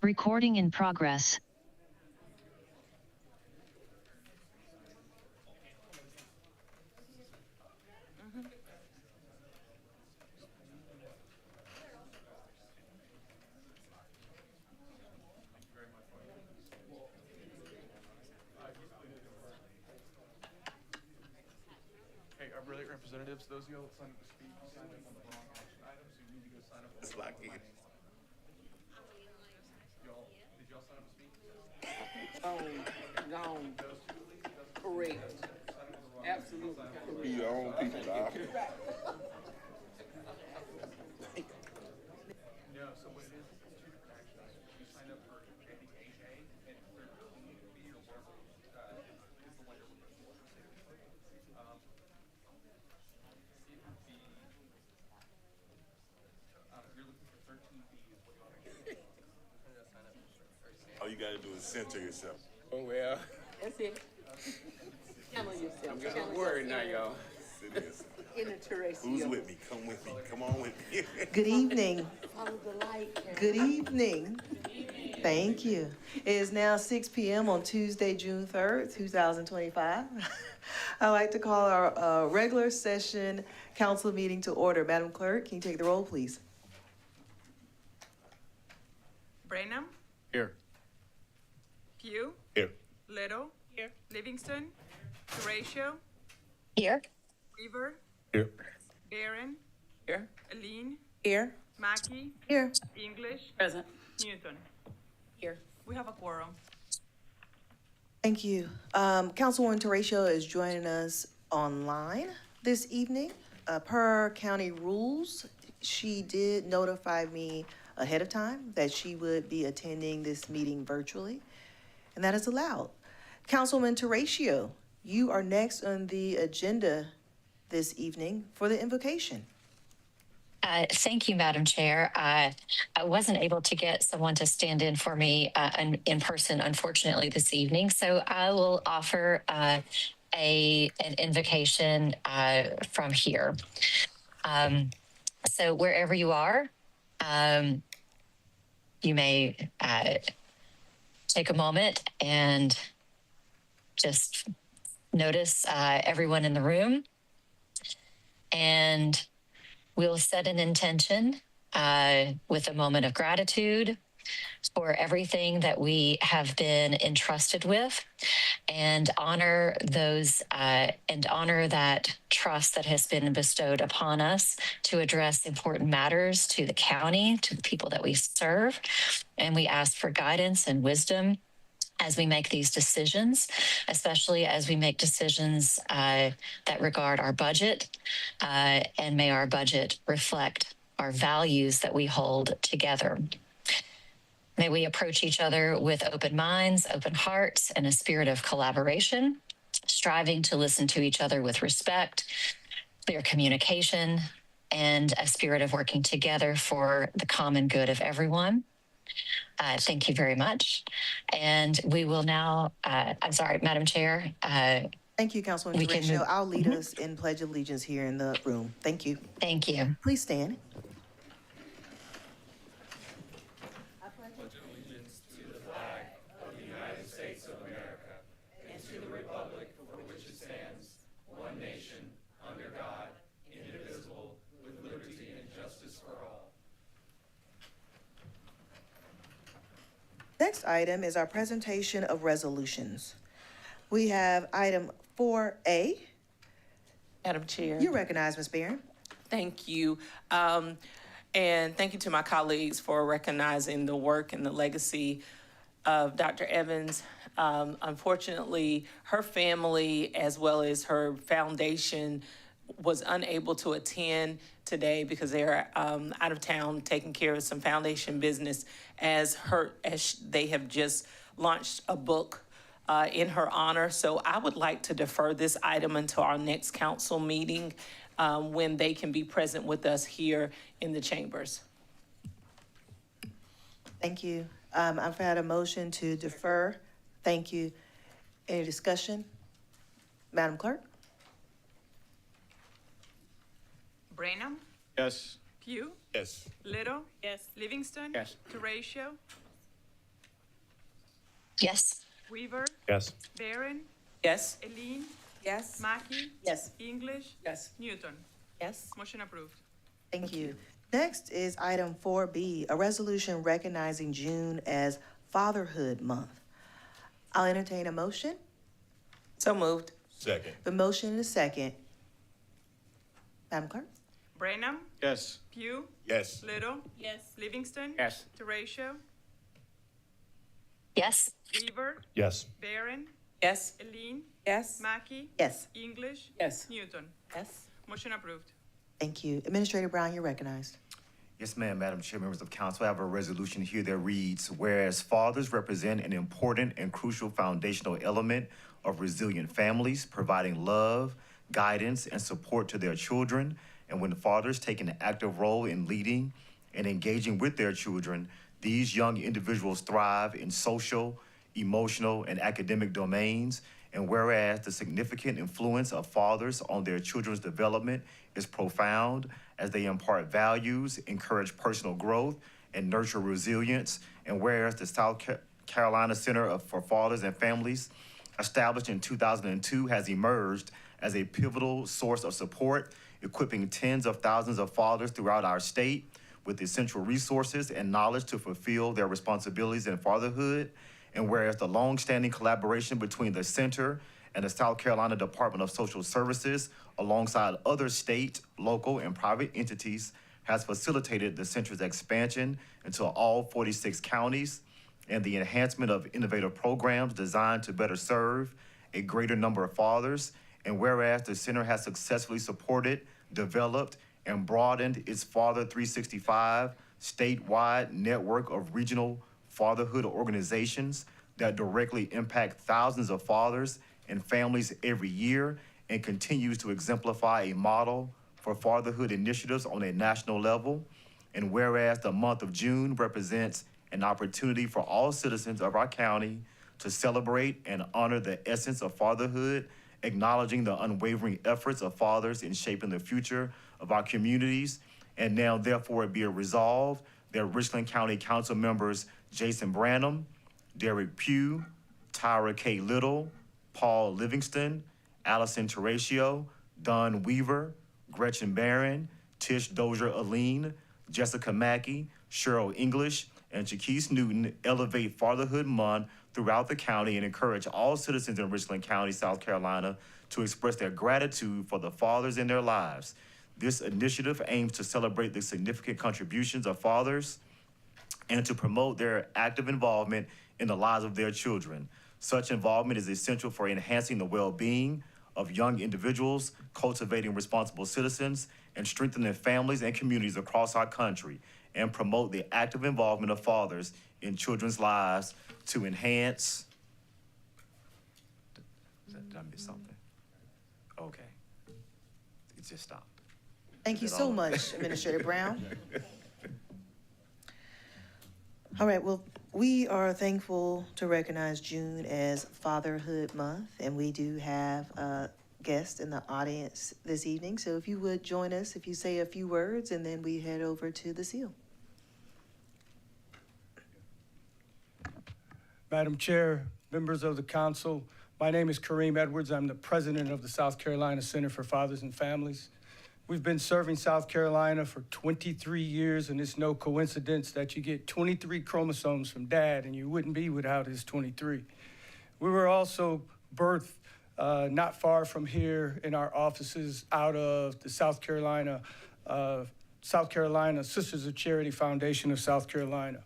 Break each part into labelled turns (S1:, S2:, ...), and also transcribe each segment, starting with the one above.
S1: Recording in progress.
S2: Hey, our brilliant representatives, those of you that signed up to speak, you signed up on the wrong action item, so you need to go sign up.
S3: It's like it.
S2: Did y'all sign up to speak?
S4: Gone. Correct. Absolutely.
S3: Be your own people, dog.
S2: No, so what it is two different action items. You signed up for Andy A and 13B or whatever, is the one you're looking for. You're looking for 13B is what you want to get.
S3: All you gotta do is center yourself.
S5: Oh, well,
S4: That's it. Channel yourself.
S5: I'm getting worried now, y'all.
S3: Center yourself.
S4: In the terrestrial.
S3: Who's with me? Come with me. Come on with me.
S6: Good evening.
S4: Follow the light. Karen.
S6: Good evening. Thank you. It is now 6 p.m. on Tuesday, June 3rd, 2025. I'd like to call our regular session council meeting to order. Madam Clerk, can you take the roll, please?
S7: Branham,
S5: Here.
S7: Pugh,
S3: Here.
S7: Little, here. Livingston, Horatio,
S1: Here.
S7: Weaver,
S3: Here.
S7: Barron,
S4: Here.
S7: Aline,
S6: Here.
S7: Mackey,
S6: Here.
S7: English,
S4: Present.
S7: Newton.
S4: Here.
S7: We have a quorum.
S6: Thank you. Councilwoman Horatio is joining us online this evening. Per county rules, she did notify me ahead of time that she would be attending this meeting virtually, and that is allowed. Councilwoman Horatio, you are next on the agenda this evening for the invocation.
S1: Thank you, Madam Chair. I wasn't able to get someone to stand in for me in person, unfortunately, this evening. So I will offer an invocation from here. So wherever you are, you may take a moment and just notice everyone in the room. And we'll set an intention with a moment of gratitude for everything that we have been entrusted with, and honor those and honor that trust that has been bestowed upon us to address important matters to the county, to the people that we serve. And we ask for guidance and wisdom as we make these decisions, especially as we make decisions that regard our budget, and may our budget reflect our values that we hold together. May we approach each other with open minds, open hearts, and a spirit of collaboration, striving to listen to each other with respect, clear communication, and a spirit of working together for the common good of everyone. Thank you very much. And we will now, I'm sorry, Madam Chair.
S6: Thank you, Councilwoman
S1: We can
S6: Horatio.
S1: move-
S6: I'll lead us in Pledge of Allegiance here in the room. Thank you.
S1: Thank you.
S6: Please stand. Next item is our presentation of resolutions. We have item 4A.
S4: Madam Chair.
S6: You recognize, Ms. Barron.
S4: Thank you. And thank you to my colleagues for recognizing the work and the legacy of Dr. Evans. Unfortunately, her family, as well as her foundation, was unable to attend today because they're out of town taking care of some foundation business, as they have just launched a book in her honor. So I would like to defer this item until our next council meeting, when they can be present with us here in the chambers.
S6: Thank you. I've had a motion to defer. Thank you. Any discussion? Madam Clerk?
S7: Branham,
S5: Yes.
S7: Pugh,
S3: Yes.
S7: Little, yes. Livingston,
S5: Yes.
S7: Horatio,
S1: Yes.
S7: Weaver,
S5: Yes.
S7: Barron,
S4: Yes?
S7: Eileen,
S8: Yes.
S7: Mackey,
S8: Yes.
S7: English,
S4: Yes.
S7: Newton.
S8: Yes.
S7: Motion approved.
S6: Thank you. Next is item 4B, a resolution recognizing June as Fatherhood Month. I'll entertain a motion.
S4: So moved.
S3: Second.
S6: The motion and a second. Madam Clerk?
S7: Branham,
S5: Yes.
S7: Pugh,
S3: Yes.
S7: Little,
S8: Yes.
S7: Livingston.
S5: Yes.
S7: Teratio,
S1: Yes.
S7: Weaver,
S5: Yes.
S7: Barron,
S4: Yes?
S7: Eileen,
S8: Yes.
S7: Mackey,
S6: Yes.
S7: English,
S4: Yes.
S7: Newton.
S8: Yes.
S7: Motion approved.
S6: Thank you. Administrator Brown, you're recognized.
S9: Yes, ma'am, Madam Chair, members of council. I have a resolution here that reads, whereas fathers represent an important and crucial foundational element of resilient families, providing love, guidance, and support to their children, and when fathers take an active role in leading and engaging with their children, these young individuals thrive in social, emotional, and academic domains. And whereas the significant influence of fathers on their children's development is profound as they impart values, encourage personal growth, and nurture resilience. And whereas the South Carolina Center for Fathers and Families, established in 2002, has emerged as a pivotal source of support, equipping tens of thousands of fathers throughout our state with essential resources and knowledge to fulfill their responsibilities in fatherhood. And whereas the long-standing collaboration between the center and the South Carolina Department of Social Services, alongside other state, local, and private entities, has facilitated the center's expansion into all 46 counties and the enhancement of innovative programs designed to better serve a greater number of fathers. And whereas the center has successfully supported, developed, and broadened its Father 365 statewide network of regional fatherhood organizations that directly impact thousands of fathers and families every year, and continues to exemplify a model for fatherhood initiatives on a national level. And whereas the month of June represents an opportunity for all citizens of our county to celebrate and honor the essence of fatherhood, acknowledging the unwavering efforts of fathers in shaping the future of our communities. And now therefore it be a resolve that Richland County Council members Jason Branham, Derek Pugh, Tyra K. Little, Paul Livingston, Allison Teratio, Don Weaver, Gretchen Barron, Tish Dozier Aline, Jessica Mackey, Cheryl English, and Jaquise Newton elevate Fatherhood Month throughout the county and encourage all citizens in Richland County, South Carolina, to express their gratitude for the fathers in their lives. This initiative aims to celebrate the significant contributions of fathers and to promote their active involvement in the lives of their children. Such involvement is essential for enhancing the well-being of young individuals, cultivating responsible citizens, and strengthening families and communities across our country, and promote the active involvement of fathers in children's lives to enhance. Did I miss something? Okay. It just stopped.
S6: Thank you
S9: Is that
S6: so
S9: all?
S6: much, Administrator Brown. All right, well, we are thankful to recognize June as Fatherhood Month, and we do have a guest in the audience this evening. So if you would join us, if you say a few words, and then we head over to the seal.
S10: Madam Chair, members of the council, my name is Kareem Edwards. I'm the president of the South Carolina Center for Fathers and Families. We've been serving South Carolina for 23 years, and it's no coincidence that you get 23 chromosomes from dad, and you wouldn't be without his 23. We were also birthed not far from here in our offices out of the South Carolina Sisters of Charity Foundation of South Carolina.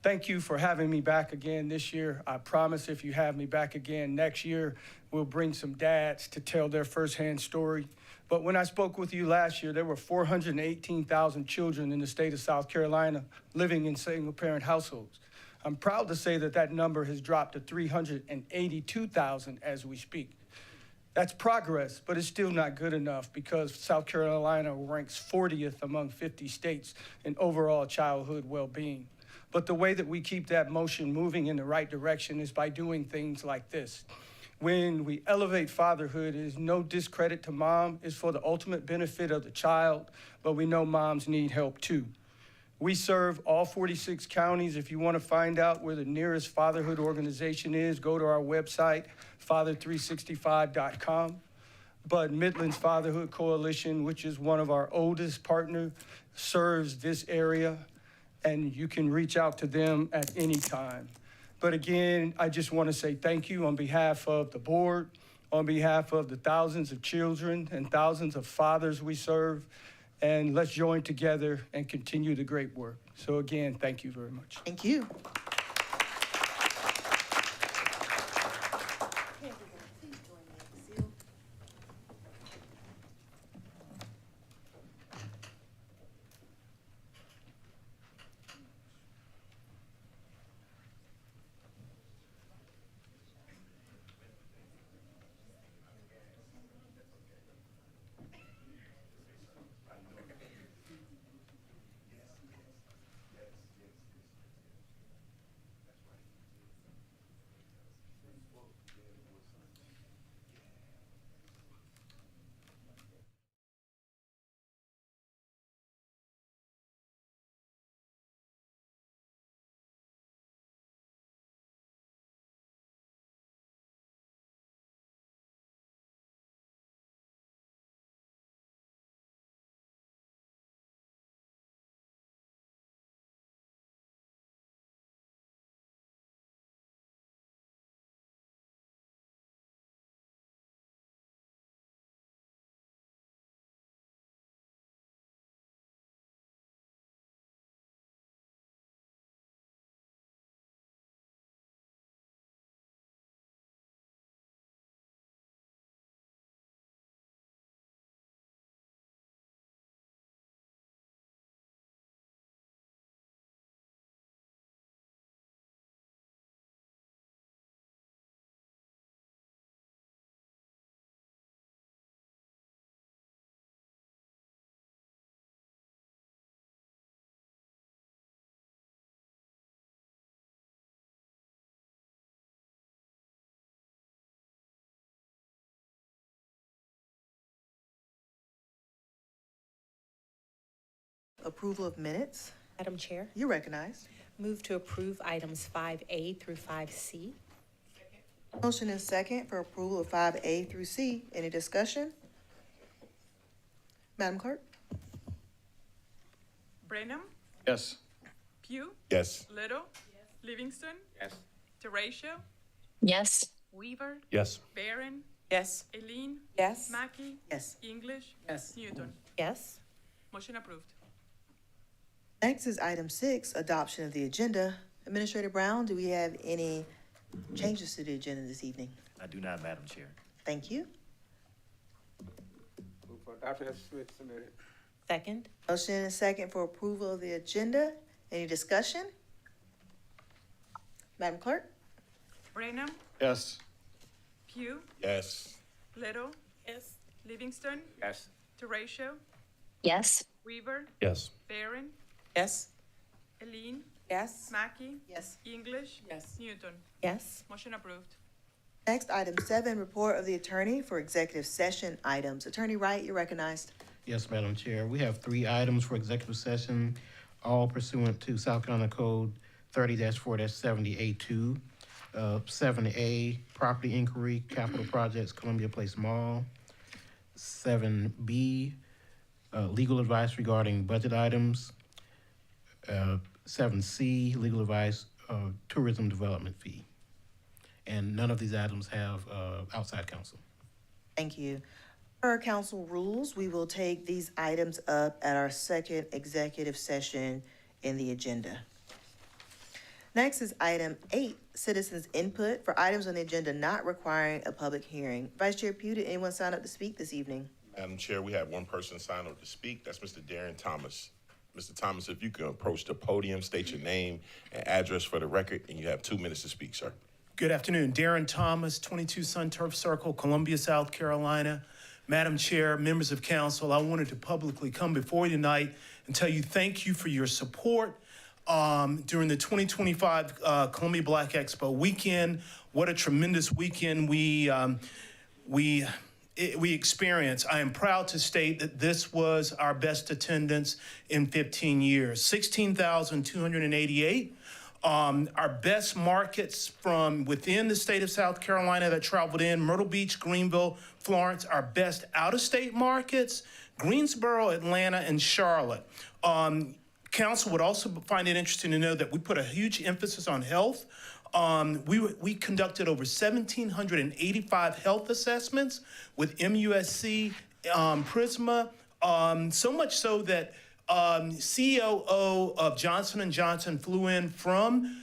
S10: Thank you for having me back again this year. I promise if you have me back again next year, we'll bring some dads to tell their firsthand story. But when I spoke with you last year, there were 418,000 children in the state of South Carolina living in single-parent households. I'm proud to say that that number has dropped to 382,000 as we speak. That's progress, but it's still not good enough because South Carolina ranks 40th among 50 states in overall childhood well-being. But the way that we keep that motion moving in the right direction is by doing things like this. When we elevate fatherhood, it is no discredit to mom. It's for the ultimate benefit of the child, but we know moms need help too. We serve all 46 counties. If you want to find out where the nearest fatherhood organization is, go to our website, father365.com. But Midlands Fatherhood Coalition, which is one of our oldest partners, serves this area, and you can reach out to them at any time. But again, I just want to say thank you on behalf of the board, on behalf of the thousands of children and thousands of fathers we serve, and let's join together and continue the great work. So again, thank you very much.
S6: Thank you. Approval of minutes.
S8: Madam Chair,
S6: You're recognized.
S8: move to approve items 5A through 5C.
S6: Motion is second for approval of 5A through C. Any discussion? Madam Clerk?
S7: Brenham,
S5: Yes.
S7: Pugh,
S3: Yes.
S7: Little, Livingston,
S5: Yes.
S7: Teratio,
S1: Yes.
S7: Weaver,
S5: Yes.
S7: Barron,
S4: Yes.
S7: Eileen,
S8: Yes.
S7: Mackey,
S6: Yes.
S7: English,
S4: Yes.
S7: Newton.
S8: Yes.
S7: Motion approved.
S6: Next is item 6, adoption of the agenda. Administrator Brown, do we have any changes to the agenda this evening?
S9: I do not, Madam Chair.
S6: Thank you.
S5: Move for adoption as submitted.
S8: Second.
S6: Motion is second for approval of the agenda. Any discussion? Madam Clerk?
S7: Brenham,
S5: Yes.
S7: Pugh,
S3: Yes.
S7: Little,
S8: Yes.
S7: Livingston,
S5: Yes.
S7: Teratio,
S1: Yes.
S7: Weaver,
S5: Yes.
S7: Barron,
S4: Yes.
S7: Eileen,
S8: Yes.
S7: Mackey,
S6: Yes.
S7: English,
S4: Yes.
S7: Newton.
S8: Yes.
S7: Motion approved.
S6: Next, item 7, report of the attorney for executive session items. Attorney Wright, you're recognized.
S11: Yes, Madam Chair. We have 3 items for executive session, all pursuant to South Carolina Code 30-4-70A2. 7A, property inquiry, capital projects, Columbia Place Mall. 7B, legal advice regarding budget items. 7C, legal advice, tourism development fee. And none of these items have outside counsel.
S6: Thank you. Per council rules, we will take these items up at our second executive session in the agenda. Next is item 8, citizens' input for items on the agenda not requiring a public hearing. Vice Chair Pugh, did anyone sign up to speak this evening?
S3: Madam Chair, we have one person signed up to speak. That's Mr. Darren Thomas. Mr. Thomas, if you can approach the podium, state your name and address for the record, and you have 2 minutes to speak, sir.
S12: Good afternoon. Darren Thomas, 22 Sun Turf Circle, Columbia, South Carolina. Madam Chair, members of council, I wanted to publicly come before you tonight and tell you thank you for your support during the 2025 Columbia Black Expo weekend. What a tremendous weekend we we experienced, I am proud to state that this was our best attendance in 15 years, 16,288. Our best markets from within the state of South Carolina that traveled in, Myrtle Beach, Greenville, Florence. Our best out-of-state markets, Greensboro, Atlanta, and Charlotte. Council would also find it interesting to know that we put a huge emphasis on health. We conducted over 1,785 health assessments with MUSC, Prisma, so much so that COO of Johnson & Johnson flew in from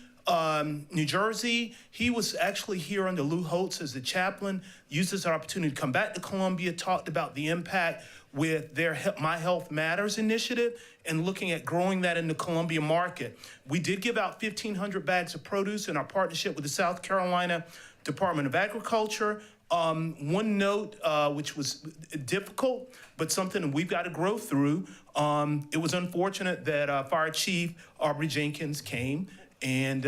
S12: New Jersey. He was actually here under Lou Holtz as the chaplain, used this opportunity to come back to Columbia, talked about the impact with their My Health Matters initiative and looking at growing that in the Columbia market. We did give out 1,500 bags of produce in our partnership with the South Carolina Department of Agriculture. One note, which was difficult, but something that we've got to grow through. It was unfortunate that Fire Chief Aubrey Jenkins came and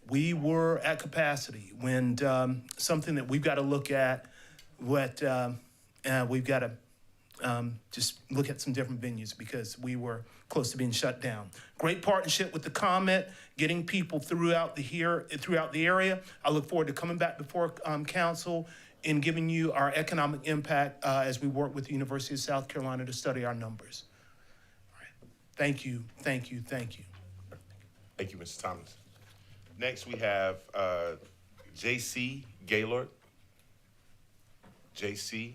S12: we were at capacity when something that we've got to look at, we've got to just look at some different venues because we were close to being shut down. Great partnership with the ComEd, getting people throughout the area. I look forward to coming back before council and giving you our economic impact as we work with the University of South Carolina to study our numbers. All right. Thank you, thank you, thank you.
S3: Thank you, Mr. Thomas. Next, we have J.C. Gaylord. J.C.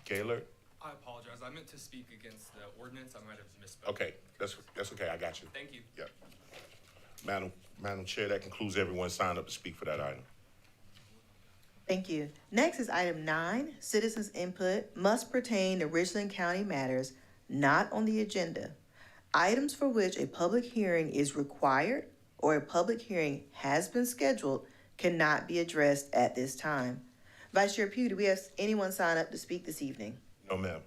S3: Gaylord.
S2: I apologize. I meant to speak against the ordinance. I might have misspoke.
S3: Okay, that's okay. I got you.
S2: Thank you.
S3: Yep. Madam Chair, that concludes everyone signed up to speak for that item.
S6: Thank you. Next is item 9, citizens' input must pertain to Richland County matters not on the agenda. Items for which a public hearing is required or a public hearing has been scheduled cannot be addressed at this time. Vice Chair Pugh, do we have anyone sign up to speak this evening?
S3: No, ma'am.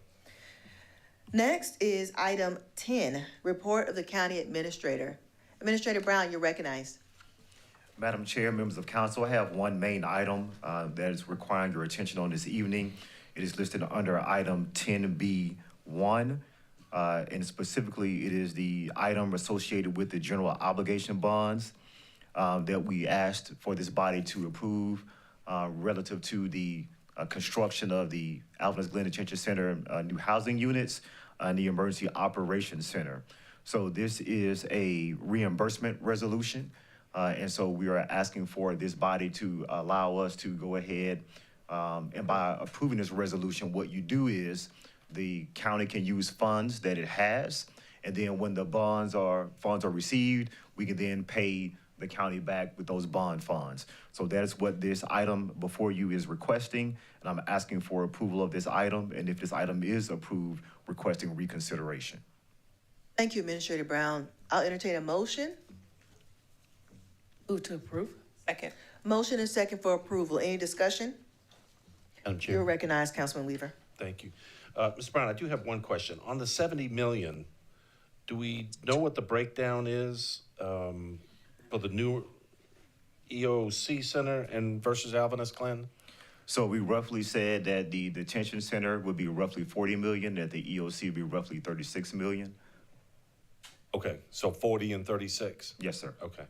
S6: Next is item 10, report of the county administrator. Administrator Brown, you're recognized.
S9: Madam Chair, members of council, I have one main item that is requiring your attention on this evening. It is listed under item 10B1, and specifically it is the item associated with the general obligation bonds that we asked for this body to approve relative to the construction of the Alvinus Glen Detention Center new housing units and the Emergency Operations Center. So this is a reimbursement resolution. And so we are asking for this body to allow us to go ahead and by approving this resolution, what you do is the county can use funds that it has, and then when the funds are received, we can then pay the county back with those bond funds. So that is what this item before you is requesting, and I'm asking for approval of this item, and if this item is approved, requesting reconsideration.
S6: Thank you, Administrator Brown. I'll entertain a motion.
S4: Move to approve. Second.
S6: Motion and second for approval. Any discussion?
S13: Madam Chair.
S6: You're recognized, Councilman Weaver.
S13: Thank you. Mr. Brown, I do have one question. On the $70 million, do we know what the breakdown is for the new EOC Center and versus Alvinus Glen?
S9: So we roughly said that the detention center would be roughly 40 million, that the EOC would be roughly 36 million.
S13: Okay, so 40 and 36?
S9: Yes, sir.
S13: Okay.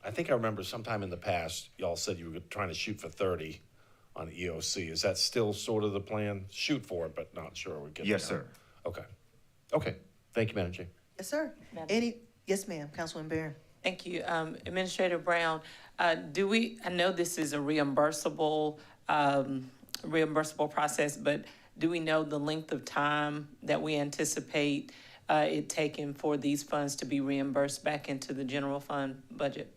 S13: I think I remember sometime in the past, y'all said you were trying to shoot for 30 on EOC. Is that still sort of the plan? Shoot for it, but not sure we're getting
S9: Yes, sir.
S13: Okay. Okay. Thank you, Madam Chair.
S6: Yes, sir. Yes, ma'am. Councilman Barron.
S4: Thank you. Administrator Brown, I know this is a reimbursable process, but do we know the length of time that we anticipate it taking for these funds to be reimbursed back into the general fund budget?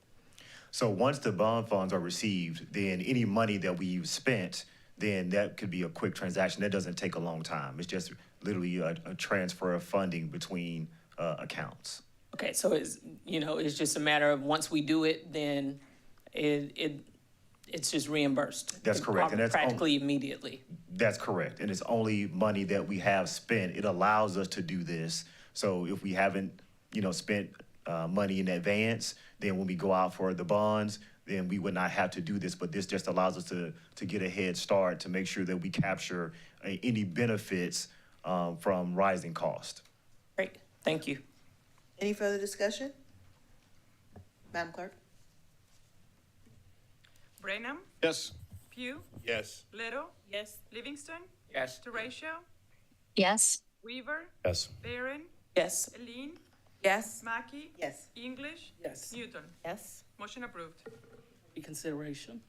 S9: So once the bond funds are received, then any money that we've spent, then that could be a quick transaction. That doesn't take a long time. It's just literally a transfer of funding between accounts.
S4: Okay, so it's just a matter of once we do it, then it's just reimbursed.
S9: That's correct. And that's
S4: practically immediately.
S9: That's correct. And it's only money that we have spent. It allows us to do this. So if we haven't, spent money in advance, then when we go out for the bonds, then we would not have to do this. But this just allows us to get a head start to make sure that we capture any benefits from rising cost.
S4: Great, thank you.
S6: Any further discussion? Madam Clerk?
S7: Brenham,
S5: Yes.
S7: Pugh,
S3: Yes.
S7: Little,
S8: Yes.
S7: Livingston,
S5: Yes.
S7: Teratio,
S1: Yes.
S7: Weaver,
S13: Yes.
S7: Barron,
S4: Yes.
S7: Eileen,
S4: Yes.
S7: Mackey,
S6: Yes.
S7: English,
S5: Yes.
S7: Newton.
S8: Yes.
S7: Motion approved.
S5: Reconsideration.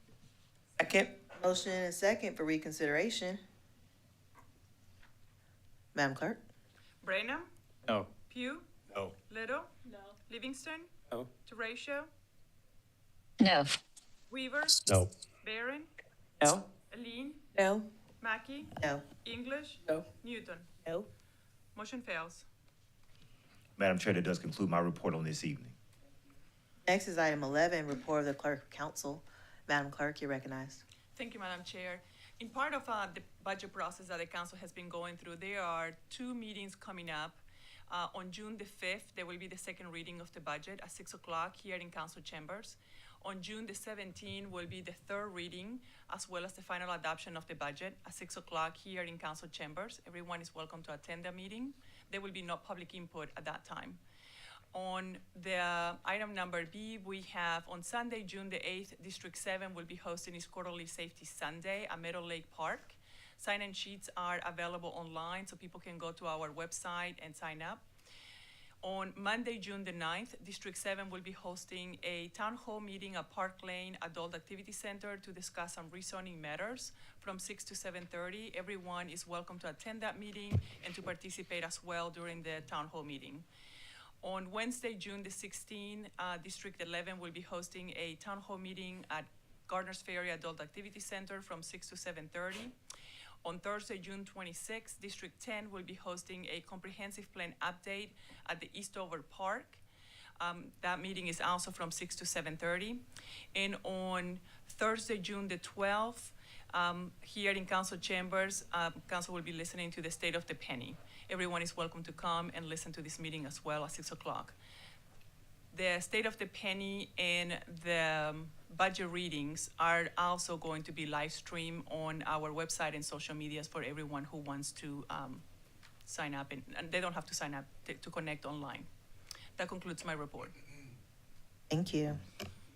S4: Second.
S6: Motion and a second for reconsideration. Madam Clerk?
S7: Brenham,
S5: No.
S7: Pugh,
S3: No.
S7: Little, Livingston,
S5: No.
S7: Teratio,
S1: No.
S7: Weaver,
S13: No.
S7: Barron,
S4: No.
S7: Eileen,
S4: No.
S7: Mackey,
S6: No.
S7: English,
S5: No.
S7: Newton.
S8: No.
S7: Motion fails.
S9: Madam Chair, that does conclude my report on this evening.
S6: Next is item 11, report of the Clerk of Council. Madam Clerk, you're recognized.
S7: Thank you, Madam Chair. In part of the budget process that the council has been going through, there are two meetings coming up. On June the 5th, there will be the second reading of the budget at 6 o'clock here in council chambers. On June the 17th will be the third reading, as well as the final adoption of the budget at 6 o'clock here in council chambers. Everyone is welcome to attend the meeting. There will be no public input at that time. On the item number B, we have on Sunday, June the 8th, District 7 will be hosting its quarterly Safety Sunday at Meadow Lake Park. Sign-in sheets are available online, so people can go to our website and sign up. On Monday, June the 9th, District 7 will be hosting a town hall meeting at Park Lane Adult Activity Center to discuss some rezoning matters from 6 to 7:30. Everyone is welcome to attend that meeting and to participate as well during the town hall meeting. On Wednesday, June the 16th, District 11 will be hosting a town hall meeting at Gardner's Ferry Adult Activity Center from 6 to 7:30. On Thursday, June 26th, District 10 will be hosting a comprehensive plan update at the Eastover Park. That meeting is also from 6 to 7:30. And on Thursday, June the 12th, here in council chambers, council will be listening to the State of the Penny. Everyone is welcome to come and listen to this meeting as well at 6 o'clock. The State of the Penny and the budget readings are also going to be live streamed on our website and social medias for everyone who wants to sign up, and they don't have to sign up to connect online. That concludes my report.
S6: Thank you.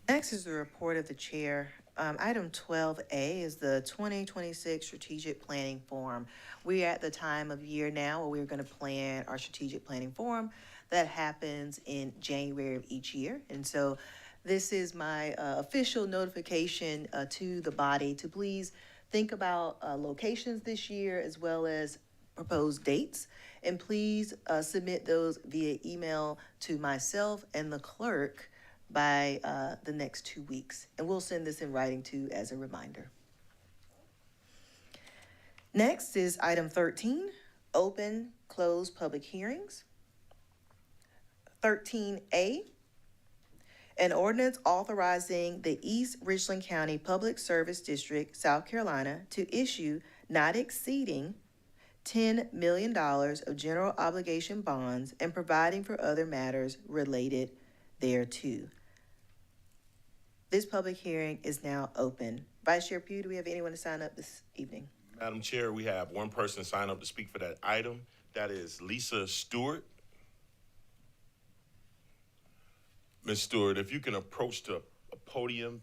S6: Next is the report of the chair. Item 12A is the 2026 Strategic Planning Forum. We're at the time of year now where we're going to plan our strategic planning forum that happens in January of each year. And so this is my official notification to the body to please think about locations this year as well as proposed dates. And please submit those via email to myself and the clerk by the next 2 weeks. And we'll send this in writing too as a reminder. Next is item 13, open, close public hearings. 13A, an ordinance authorizing the East Richland County Public Service District, South Carolina, to issue not exceeding $10 million of general obligation bonds and providing for other matters related thereto. This public hearing is now open. Vice Chair Pugh, do we have anyone to sign up this evening?
S3: Madam Chair, we have one person sign up to speak for that item. That is Lisa Stewart. Ms. Stewart, if you can approach the podium,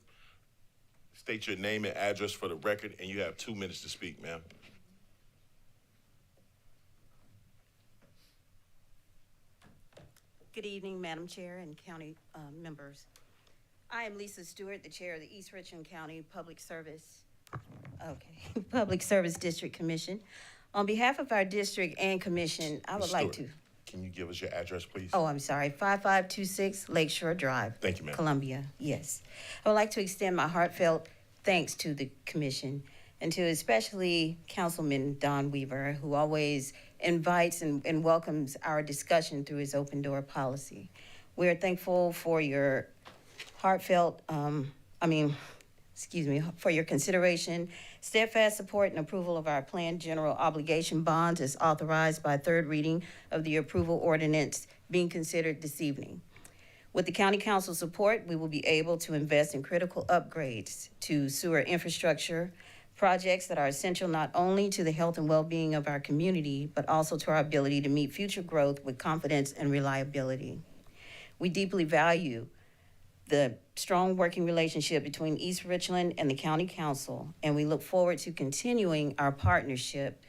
S3: state your name and address for the record, and you have 2 minutes to speak, ma'am.
S14: Good evening, Madam Chair and county members. I am Lisa Stewart, the chair of the East Richland County Public Service District Commission. On behalf of our district and commission, I would
S3: Ms.
S14: like
S3: Stewart,
S14: to.
S3: Can you give us your address, please?
S14: Oh, I'm sorry, 5526 Lakeshore Drive.
S3: Thank you, ma'am.
S14: Columbia, yes. I would like to extend my heartfelt thanks to the commission and to especially Councilman Don Weaver, who always invites and welcomes our discussion through his open door policy. We're thankful for your heartfelt, for your consideration, steadfast support and approval of our planned general obligation bonds as authorized by third reading of the approval ordinance being considered this evening. With the county council support, we will be able to invest in critical upgrades to sewer infrastructure, projects that are essential not only to the health and well-being of our community, but also to our ability to meet future growth with confidence and reliability. We deeply value the strong working relationship between East Richland and the county council, and we look forward to continuing our partnership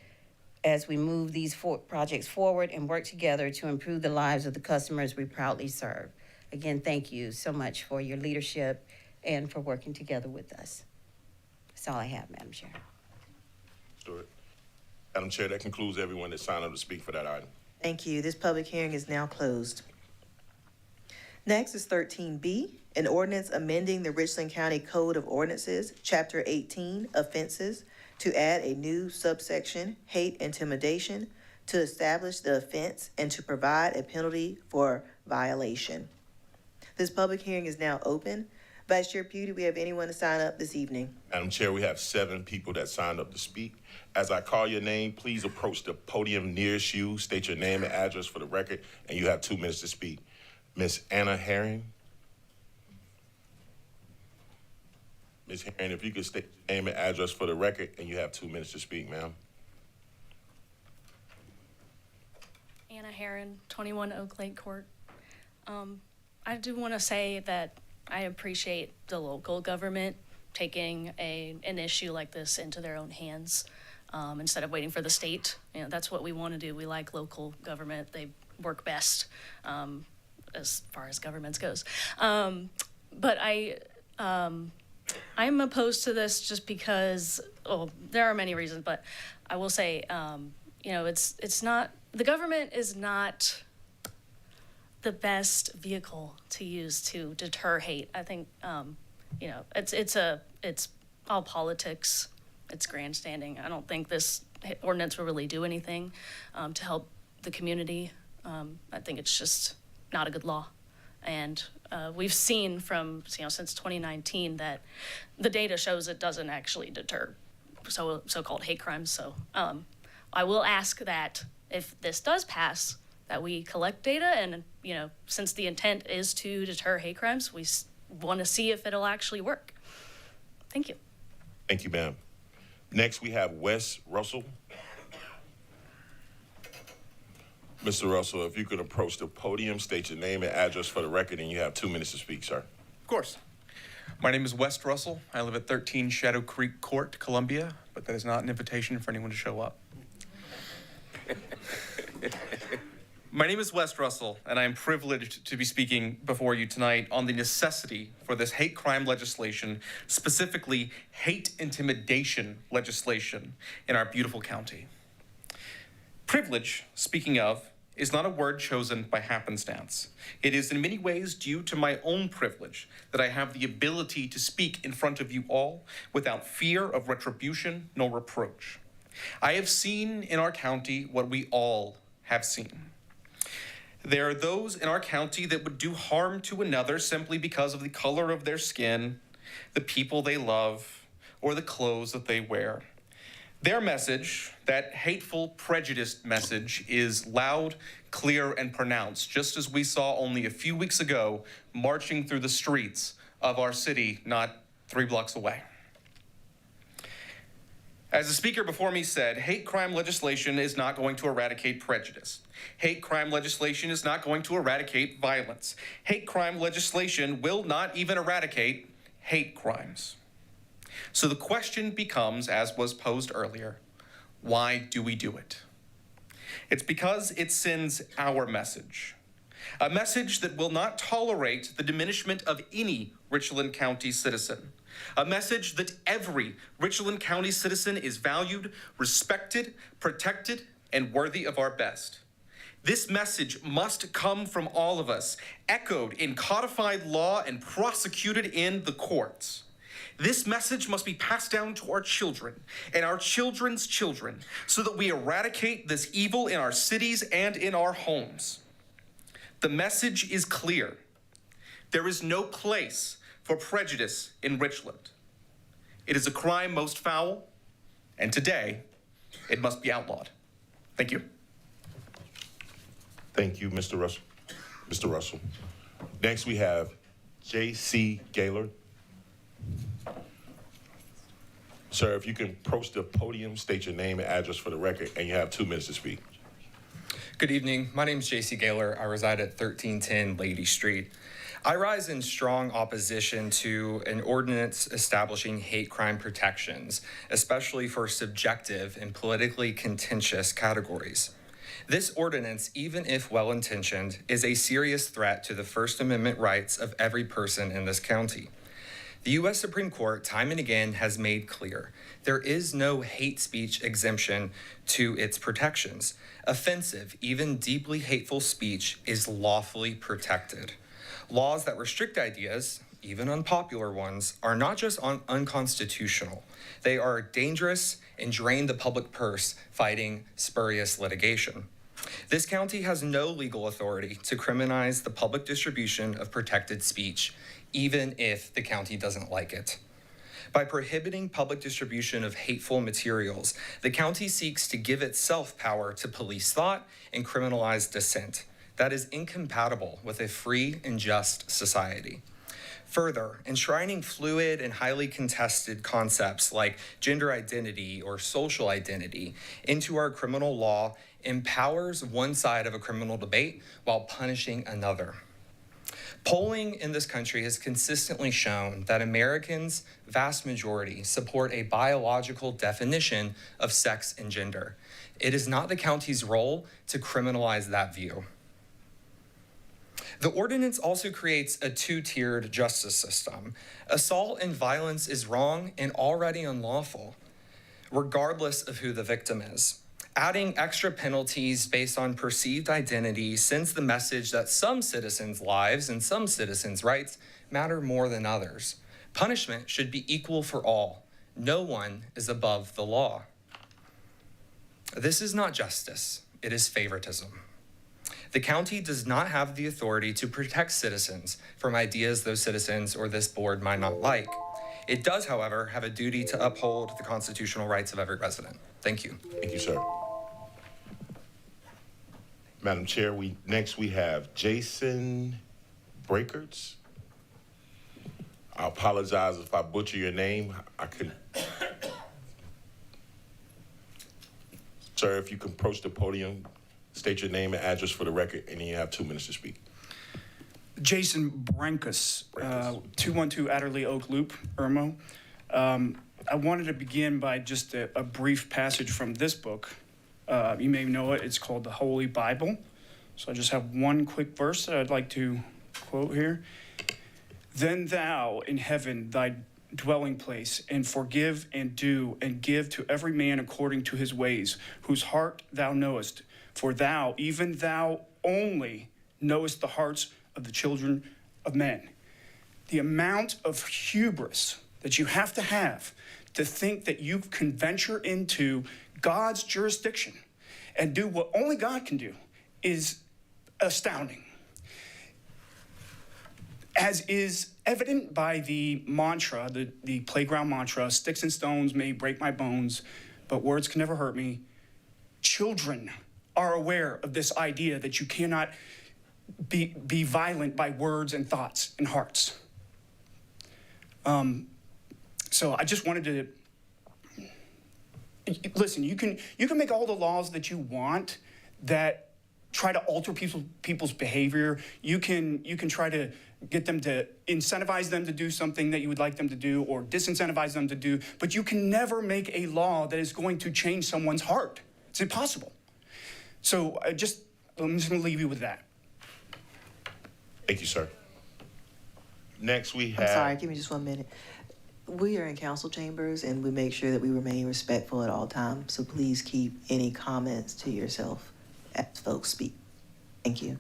S14: as we move these projects forward and work together to improve the lives of the customers we proudly serve. Again, thank you so much for your leadership and for working together with us. That's all I have, Madam Chair.
S3: Stewart. Madam Chair, that concludes everyone that signed up to speak for that item.
S6: Thank you. This public hearing is now closed. Next is 13B, an ordinance amending the Richland County Code of Ordinances, Chapter 18, Offenses, to add a new subsection, hate intimidation, to establish the offense and to provide a penalty for violation. This public hearing is now open. Vice Chair Pugh, do we have anyone to sign up this evening?
S3: Madam Chair, we have 7 people that signed up to speak. As I call your name, please approach the podium nearest you, state your name and address for the record, and you have 2 minutes to speak. Ms. Anna Herring. Ms. Herring, if you could state your name and address for the record, and you have 2 minutes to speak, ma'am.
S15: Anna Herron, 21 Oak Lake Court. I do want to say that I appreciate the local government taking an issue like this into their own hands instead of waiting for the state. You know, that's what we want to do. We like local government. They work best as far as governments goes. But I'm opposed to this just because, there are many reasons, but I will say, it's not, the government is not the best vehicle to use to deter hate. I think, it's all politics. It's grandstanding. I don't think this ordinance will really do anything to help the community. I think it's just not a good law. And we've seen from, since 2019 that the data shows it doesn't actually deter so-called hate crimes. So I will ask that if this does pass, that we collect data, and since the intent is to deter hate crimes, we want to see if it'll actually work. Thank you.
S3: Thank you, ma'am. Next, we have Wes Russell. Mr. Russell, if you could approach the podium, state your name and address for the record, and you have 2 minutes to speak, sir.
S2: Of course. My name is Wes Russell. I live at 13 Shadow Creek Court, Columbia, but that is not an invitation for anyone to show up. My name is Wes Russell, and I am privileged to be speaking before you tonight on the necessity for this hate crime legislation, specifically hate intimidation legislation in our beautiful county. Privilege, speaking of, is not a word chosen by happenstance. It is in many ways due to my own privilege that I have the ability to speak in front of you all without fear of retribution nor reproach. I have seen in our county what we all have seen. There are those in our county that would do harm to another simply because of the color of their skin, the people they love, or the clothes that they wear. Their message, that hateful, prejudiced message, is loud, clear, and pronounced, just as we saw only a few weeks ago marching through the streets of our city not 3 blocks away. As the speaker before me said, hate crime legislation is not going to eradicate prejudice. Hate crime legislation is not going to eradicate violence. Hate crime legislation will not even eradicate hate crimes. So the question becomes, as was posed earlier, why do we do it? It's because it sends our message. A message that will not tolerate the diminishment of any Richland County citizen. A message that every Richland County citizen is valued, respected, protected, and worthy of our best. This message must come from all of us, echoed in codified law and prosecuted in the courts. This message must be passed down to our children and our children's children so that we eradicate this evil in our cities and in our homes. The message is clear. There is no place for prejudice in Richland. It is a crime most foul, and today, it must be outlawed. Thank you.
S3: Thank you, Mr. Russell. Mr. Russell. Next, we have J.C. Gaylord. Sir, if you can approach the podium, state your name and address for the record, and you have 2 minutes to speak.
S16: Good evening. My name is J.C. Gaylor. I reside at 1310 Lady Street. I rise in strong opposition to an ordinance establishing hate crime protections, especially for subjective and politically contentious categories. This ordinance, even if well-intentioned, is a serious threat to the First Amendment rights of every person in this county. The U.S. Supreme Court time and again has made clear there is no hate speech exemption to its protections. Offensive, even deeply hateful speech is lawfully protected. Laws that restrict ideas, even unpopular ones, are not just unconstitutional. They are dangerous and drain the public purse fighting spurious litigation. This county has no legal authority to criminalize the public distribution of protected speech, even if the county doesn't like it. By prohibiting public distribution of hateful materials, the county seeks to give itself power to police thought and criminalize dissent. That is incompatible with a free and just society. Further, enshrining fluid and highly contested concepts like gender identity or social identity into our criminal law empowers one side of a criminal debate while punishing another. Polling in this country has consistently shown that Americans, vast majority, support a biological definition of sex and gender. It is not the county's role to criminalize that view. The ordinance also creates a two-tiered justice system. Assault and violence is wrong and already unlawful, regardless of who the victim is. Adding extra penalties based on perceived identity sends the message that some citizens' lives and some citizens' rights matter more than others. Punishment should be equal for all. No one is above the law. This is not justice, it is favoritism. The county does not have the authority to protect citizens from ideas those citizens or this board might not like. It does, however, have a duty to uphold the constitutional rights of every resident. Thank you.
S3: Thank you, sir. Madam Chair, next we have Jason Breakerts. I apologize if I butcher your name. Sir, if you can approach the podium, state your name and address for the record, and then you have 2 minutes to speak.
S17: Jason Brankus, 212 Adderley Oak Loop, Irmo. I wanted to begin by just a brief passage from this book. You may know it. It's called the Holy Bible. So I just have one quick verse that I'd like to quote here. Then thou in heaven thy dwelling place, and forgive and do and give to every man according to his ways, whose heart thou knowest. For thou, even thou only, knowest the hearts of the children of men. The amount of hubris that you have to think that you can venture into God's jurisdiction and do what only God can do is astounding. As is evident by the mantra, the playground mantra, sticks and stones may break my bones, but words can never hurt me. Children are aware of this idea that you cannot be violent by words and thoughts and hearts. So I just wanted to listen. You can make all the laws that you want that try to alter people's behavior. You can try to get them to incentivize them to do something that you would like them to do or disincentivize them to do, but you can never make a law that is going to change someone's heart. It's impossible. So I'm just going to leave you with that.
S3: Thank you, sir. Next we have...
S6: I'm sorry, give me just 1 minute. We are in council chambers and we make sure that we remain respectful at all times. So please keep any comments to yourself as folks speak. Thank you.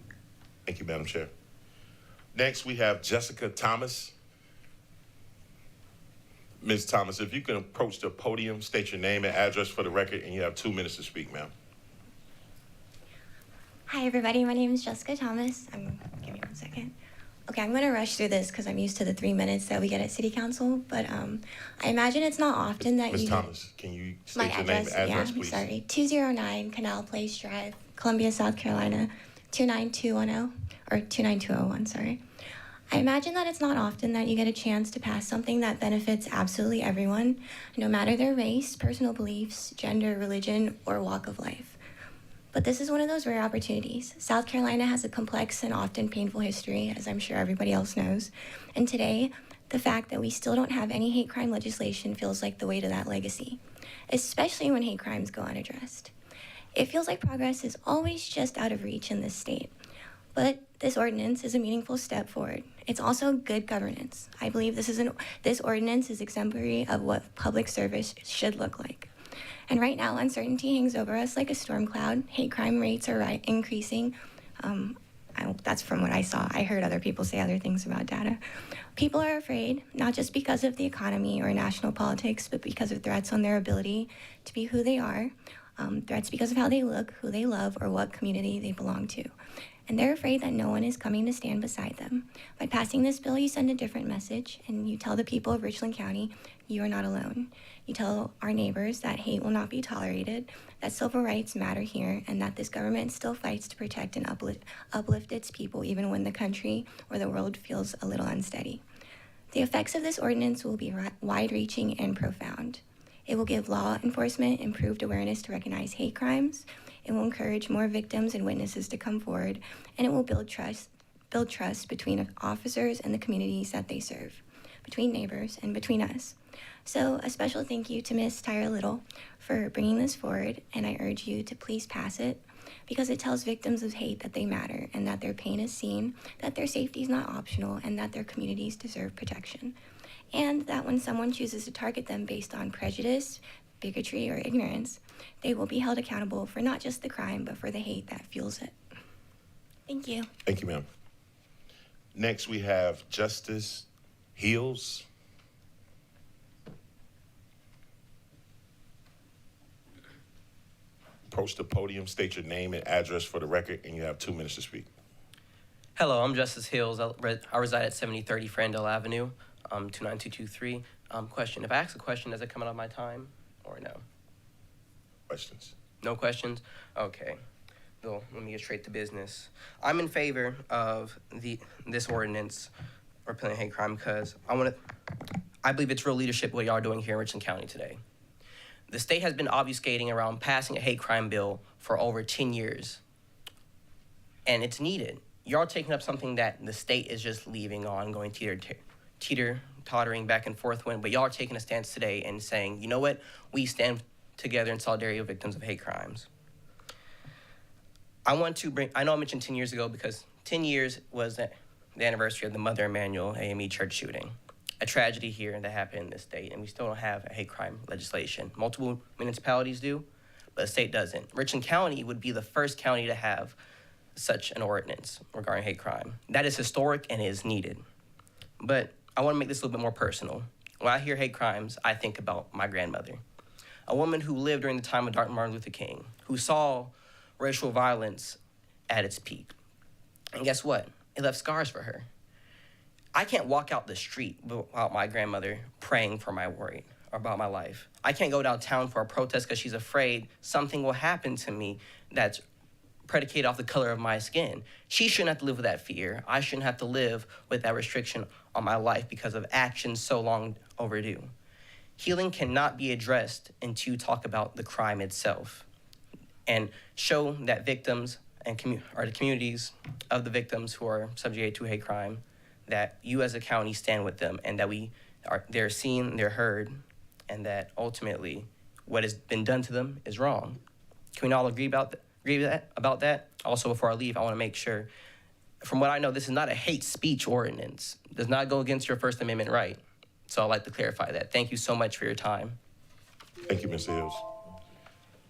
S3: Thank you, Madam Chair. Next we have Jessica Thomas. Ms. Thomas, if you can approach the podium, state your name and address for the record, and you have 2 minutes to speak, ma'am.
S18: Hi, everybody. My name is Jessica Thomas. Give me 1 second. Okay, I'm going to rush through this because I'm used to the 3 minutes that we get at City Council, but I imagine it's not often that
S3: Ms. Thomas, can you state your name and address, please?
S18: Sorry. 209 Canal Place Drive, Columbia, South Carolina, 29210. or 29201, sorry. I imagine that it's not often that you get a chance to pass something that benefits absolutely everyone, no matter their race, personal beliefs, gender, religion, or walk of life. But this is one of those rare opportunities. South Carolina has a complex and often painful history, as I'm sure everybody else knows. And today, the fact that we still don't have any hate crime legislation feels like the weight of that legacy, especially when hate crimes go unaddressed. It feels like progress is always just out of reach in this state. But this ordinance is a meaningful step forward. It's also good governance. I believe this ordinance is exemplary of what public service should look like. And right now, uncertainty hangs over us like a storm cloud. Hate crime rates are increasing. That's from what I saw. I heard other people say other things about data. People are afraid, not just because of the economy or national politics, but because of threats on their ability to be who they are, threats because of how they look, who they love, or what community they belong to. And they're afraid that no one is coming to stand beside them. By passing this bill, you send a different message, and you tell the people of Richland County, you are not alone. You tell our neighbors that hate will not be tolerated, that civil rights matter here, and that this government still fights to protect and uplift its people even when the country or the world feels a little unsteady. The effects of this ordinance will be wide-reaching and profound. It will give law enforcement improved awareness to recognize hate crimes. It will encourage more victims and witnesses to come forward, and it will build trust between officers and the communities that they serve, between neighbors and between us. So a special thank you to Ms. Tyra Little for bringing this forward, and I urge you to please pass it because it tells victims of hate that they matter and that their pain is seen, that their safety is not optional, and that their communities deserve protection. And that when someone chooses to target them based on prejudice, bigotry, or ignorance, they will be held accountable for not just the crime, but for the hate that fuels it. Thank you.
S3: Thank you, ma'am. Next, we have Justice Hills. Approach the podium, state your name and address for the record, and you have 2 minutes to speak.
S19: Hello, I'm Justice Hills. I reside at 7030 Frandale Avenue, 29223. Question, if I ask a question, does it come out of my time or no?
S3: Questions?
S19: No questions? Okay. Well, let me get straight to business. I'm in favor of this ordinance repealing hate crime because I believe it's real leadership what y'all are doing here in Richland County today. The state has been obfuscating around passing a hate crime bill for over 10 years, and it's needed. Y'all taking up something that the state is just leaving on, going teeter-tottering back and forth when, but y'all are taking a stance today and saying, you know what, we stand together in solidarity with victims of hate crimes. I know I mentioned 10 years ago because 10 years was the anniversary of the Mother Emanuel AME church shooting. A tragedy here that happened in this state, and we still don't have a hate crime legislation. Multiple municipalities do, but the state doesn't. Richland County would be the first county to have such an ordinance regarding hate crime. That is historic and is needed. But I want to make this a little bit more personal. When I hear hate crimes, I think about my grandmother, a woman who lived during the time of Dr. Martin Luther King, who saw racial violence at its peak. And guess what? It left scars for her. I can't walk out the street without my grandmother praying for my worry about my life. I can't go downtown for a protest because she's afraid something will happen to me that's predicated off the color of my skin. She shouldn't have to live with that fear. I shouldn't have to live with that restriction on my life because of actions so long overdue. Healing cannot be addressed until you talk about the crime itself and show that victims and the communities of the victims who are subjected to hate crime, that you as a county stand with them and that they're seen, they're heard, and that ultimately what has been done to them is wrong. Can we all agree about that? Also, before I leave, I want to make sure, from what I know, this is not a hate speech ordinance. It does not go against your First Amendment right. So I'd like to clarify that. Thank you so much for your time.
S3: Thank you, Ms. Hills.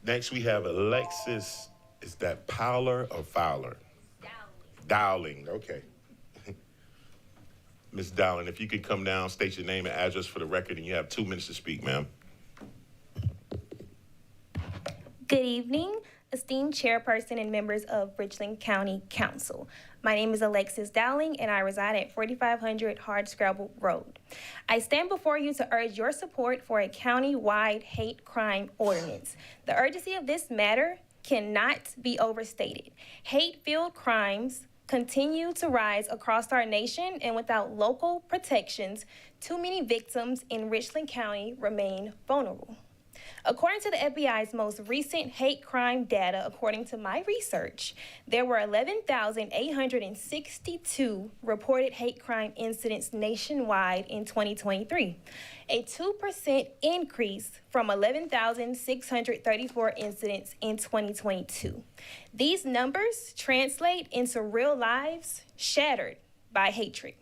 S3: Next, we have Alexis. Is that Powler or Fowler? Dowling, okay. Ms. Dowling, if you could come down, state your name and address for the record, and you have 2 minutes to speak, ma'am.
S20: Good evening, esteemed chairperson and members of Richland County Council. My name is Alexis Dowling, and I reside at 4500 Hardscrabble Road. I stand before you to urge your support for a county-wide hate crime ordinance. The urgency of this matter cannot be overstated. Hate-filled crimes continue to rise across our nation, and without local protections, too many victims in Richland County remain vulnerable. According to the FBI's most recent hate crime data, according to my research, there were 11,862 reported hate crime incidents nationwide in 2023, a 2% increase from 11,634 incidents in 2022. These numbers translate into real lives shattered by hatred.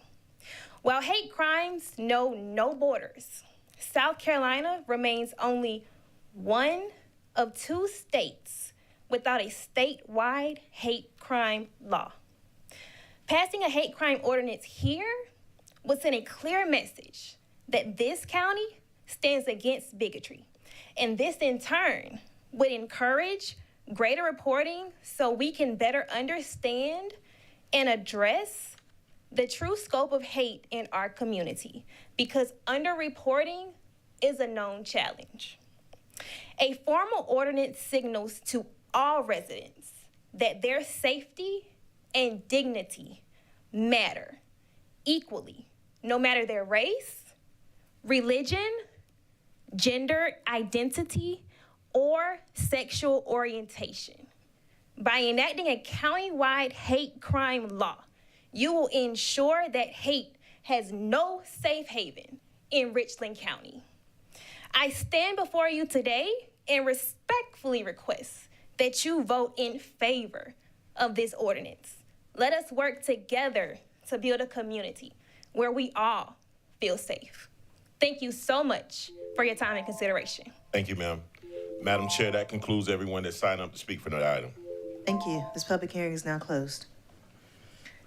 S20: While hate crimes know no borders, South Carolina remains only one of 2 states without a statewide hate crime law. Passing a hate crime ordinance here would send a clear message that this county stands against bigotry. And this in turn would encourage greater reporting so we can better understand and address the true scope of hate in our community, because underreporting is a known challenge. A formal ordinance signals to all residents that their safety and dignity matter equally, no matter their race, religion, gender identity, or sexual orientation. By enacting a countywide hate crime law, you will ensure that hate has no safe haven in Richland County. I stand before you today and respectfully request that you vote in favor of this ordinance. Let us work together to build a community where we all feel safe. Thank you so much for your time and consideration.
S3: Thank you, ma'am. Madam Chair, that concludes everyone that signed up to speak for that item.
S6: Thank you. This public hearing is now closed.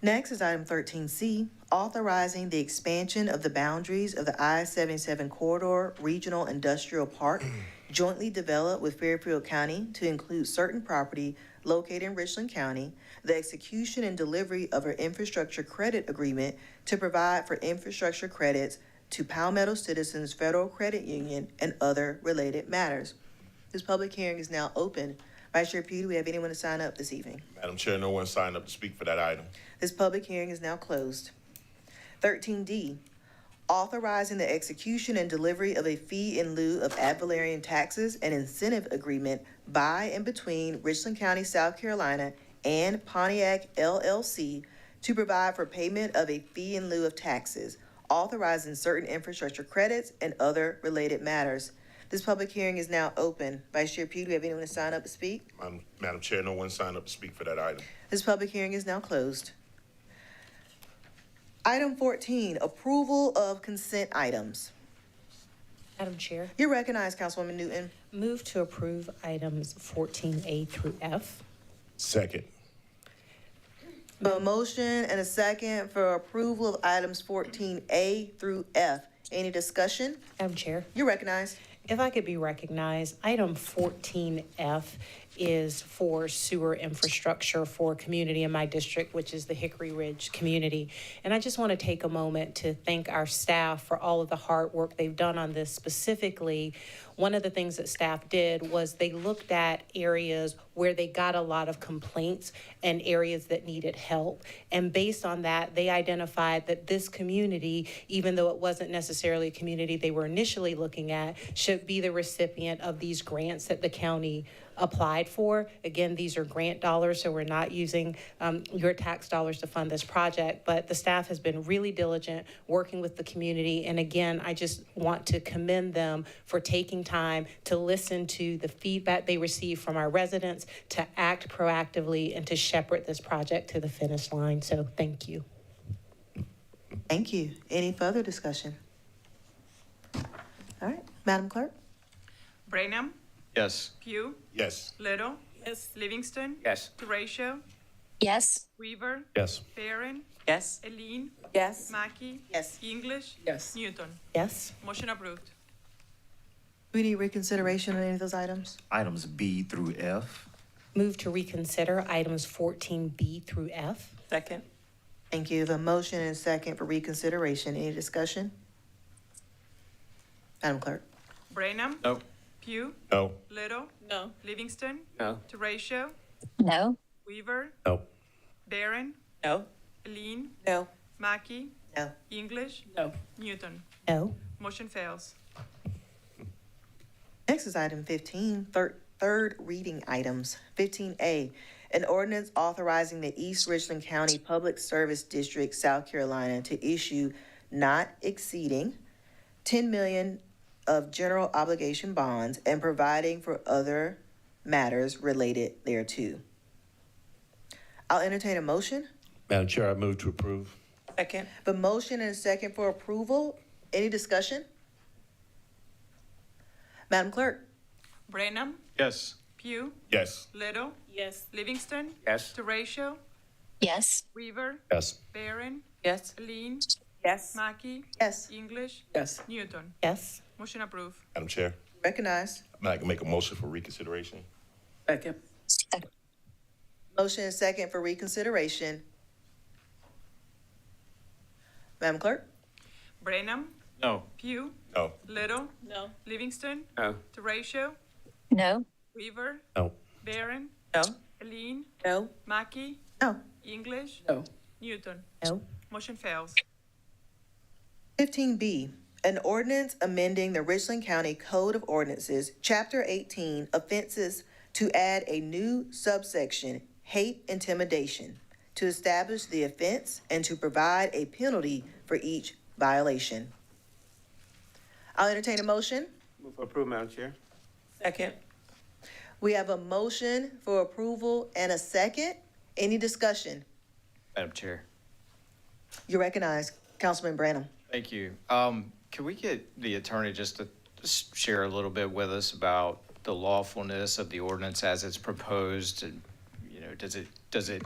S6: Next is item 13C, authorizing the expansion of the boundaries of the I-77 Corridor Regional Industrial Park jointly developed with Fairfield County to include certain property located in Richland County, the execution and delivery of an infrastructure credit agreement to provide for infrastructure credits to Palmetto Citizens Federal Credit Union, and other related matters. This public hearing is now open. Vice Chair Pugh, do we have anyone to sign up this evening?
S3: Madam Chair, no one signed up to speak for that item.
S6: This public hearing is now closed. 13D, authorizing the execution and delivery of a fee in lieu of ad valorem taxes and incentive agreement by and between Richland County, South Carolina and Pontiac LLC to provide for payment of a fee in lieu of taxes, authorizing certain infrastructure credits and other related matters. This public hearing is now open. Vice Chair Pugh, do we have anyone to sign up to speak?
S3: Madam Chair, no one signed up to speak for that item.
S6: This public hearing is now closed. Item 14, approval of consent items.
S8: Madam Chair,
S6: You're recognized, Councilwoman Newton.
S8: move to approve items 14A through F.
S3: Second.
S6: A motion and a second for approval of items 14A through F. Any discussion?
S8: Madam Chair,
S6: You're recognized.
S8: if I could be recognized, item 14F is for sewer infrastructure for a community in my district, which is the Hickory Ridge community. And I just want to take a moment to thank our staff for all of the hard work they've done on this. Specifically, one of the things that staff did was they looked at areas where they got a lot of complaints and areas that needed help. And based on that, they identified that this community, even though it wasn't necessarily a community they were initially looking at, should be the recipient of these grants that the county applied for. Again, these are grant dollars, so we're not using your tax dollars to fund this project, but the staff has been really diligent working with the community. And again, I just want to commend them for taking time to listen to the feedback they receive from our residents, to act proactively, and to shepherd this project to the finish line. So thank you.
S6: Thank you. Any further discussion? All right, Madam Clerk?
S7: Brainham,
S13: Yes.
S7: Pugh,
S3: Yes.
S7: Little,
S5: Yes.
S7: Livingston,
S13: Yes.
S7: Teratio,
S1: Yes.
S7: Weaver,
S13: Yes.
S7: Barron,
S19: Yes.
S7: Eileen,
S5: Yes.
S7: Mackey,
S6: Yes.
S7: English,
S5: Yes.
S7: Newton.
S8: Yes.
S7: Motion approved.
S6: We need reconsideration on any of those items?
S9: Items B through F.
S8: Move to reconsider items 14B through F.
S4: Second.
S6: Thank you. The motion and second for reconsideration. Any discussion? Madam Clerk?
S7: Brainham,
S13: No.
S7: Pugh,
S3: No.
S7: Little,
S5: No.
S7: Livingston,
S13: No.
S7: Teratio,
S1: No.
S7: Weaver,
S13: No.
S7: Barron,
S4: No.
S7: Eileen,
S6: No.
S7: Mackey,
S6: No.
S7: English,
S5: No.
S7: Newton.
S8: No.
S7: Motion fails.
S6: Next is item 15, third reading items. 15A, an ordinance authorizing the East Richland County Public Service District, South Carolina, to issue not exceeding 10 million of general obligation bonds and providing for other matters related thereto. I'll entertain a motion.
S13: Madam Chair, I move to approve.
S4: Second.
S6: The motion and a second for approval. Any discussion? Madam Clerk?
S7: Brenham,
S3: Yes.
S7: Pugh,
S3: Yes.
S7: Little,
S5: Yes.
S7: Livingston,
S3: Yes.
S7: Teratio,
S1: Yes.
S7: Weaver,
S13: Yes.
S7: Barron,
S4: Yes.
S7: Eileen,
S4: Yes.
S7: Mackey,
S6: Yes.
S7: English,
S5: Yes.
S7: Newton.
S8: Yes.
S7: Motion approved.
S3: Madam Chair,
S6: Recognized.
S3: I'd like to make a motion for reconsideration.
S5: Second.
S6: Motion and second for reconsideration. Madam Clerk?
S7: Brenham,
S3: No.
S7: Pugh,
S3: No.
S7: Little,
S5: No.
S7: Livingston,
S3: No.
S7: Teratio,
S1: No.
S7: Weaver,
S13: No.
S7: Barron,
S4: No.
S7: Eileen,
S6: No.
S7: Mackey,
S6: No.
S7: English,
S5: No.
S7: Newton.
S8: No.
S7: Motion fails.
S6: 15B, an ordinance amending the Richland County Code of Ordinances, Chapter 18, offenses, to add a new subsection, hate intimidation, to establish the offense and to provide a penalty for each violation. I'll entertain a motion.
S3: Move for approval, Madam Chair.
S4: Second.
S6: We have a motion for approval and a second. Any discussion?
S21: Madam Chair,
S6: You recognize Councilman Branham.
S21: thank you. Can we get the attorney just to share a little bit with us about the lawfulness of the ordinance as it's proposed? And, you know, does it,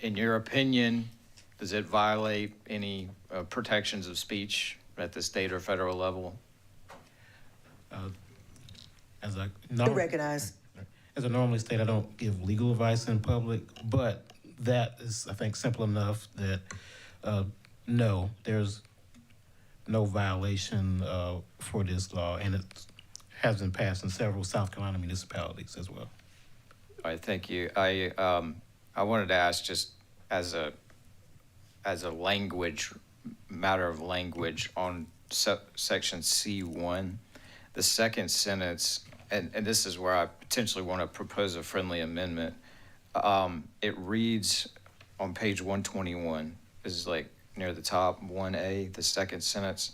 S21: in your opinion, does it violate any protections of speech at the state or federal level?
S11: As I
S6: You recognize.
S11: As I normally state, I don't give legal advice in public, but that is, I think, simple enough that, no, there's no violation for this law, and it has been passed in several South Carolina municipalities as well.
S21: All right, thank you. I wanted to ask, just as a matter of language on section C1, the second sentence, and this is where I potentially want to propose a friendly amendment. It reads on page 121, this is like near the top, 1A, the second sentence.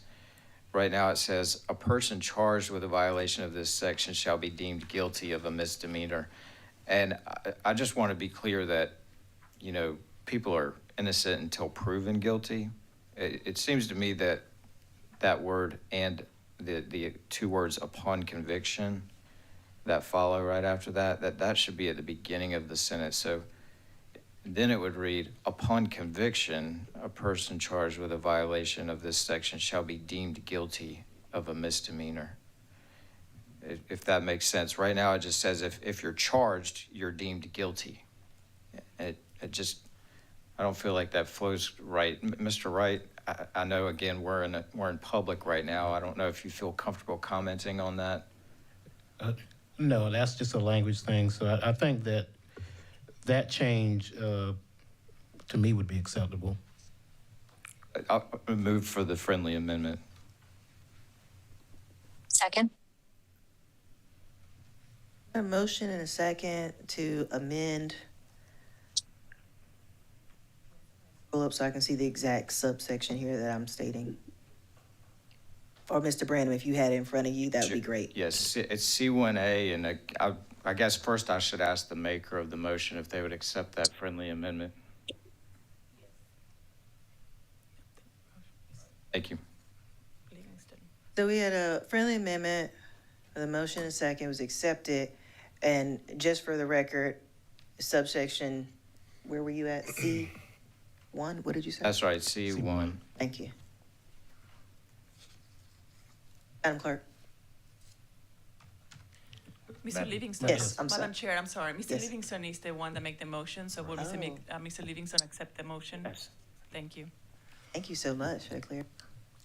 S21: Right now it says, a person charged with a violation of this section shall be deemed guilty of a misdemeanor. And I just want to be clear that, you know, people are innocent until proven guilty. It seems to me that that word and the two words upon conviction that follow right after that should be at the beginning of the sentence. So then it would read, upon conviction, a person charged with a violation of this section shall be deemed guilty of a misdemeanor. If that makes sense. Right now, it just says if you're charged, you're deemed guilty. It just, I don't feel like that flows right. Mr. Wright, I know, again, we're in public right now. I don't know if you feel comfortable commenting on that.
S11: No, that's just a language thing, so I think that change, to me, would be acceptable.
S21: I'll move for the friendly amendment.
S1: Second.
S6: A motion and a second to amend. Pull up so I can see the exact subsection here that I'm stating. Or Mr. Branham, if you had it in front of you, that would be great.
S21: Yes, it's C1A, and I guess first I should ask the maker of the motion if they would accept that friendly amendment. Thank you.
S6: So we had a friendly amendment, the motion and second was accepted, and just for the record, subsection, where were you at? C1, what did you say?
S21: That's right, C1.
S6: Thank you. Madam Clerk.
S7: Mr. Livingston.
S6: Yes, I'm sorry.
S7: Madam Chair, I'm sorry. Mr.
S6: Yes.
S7: Livingston is the one that make the motion, so will Mr. Livingston accept the motion?
S21: Yes.
S7: Thank you.
S6: Thank you so much, Claire.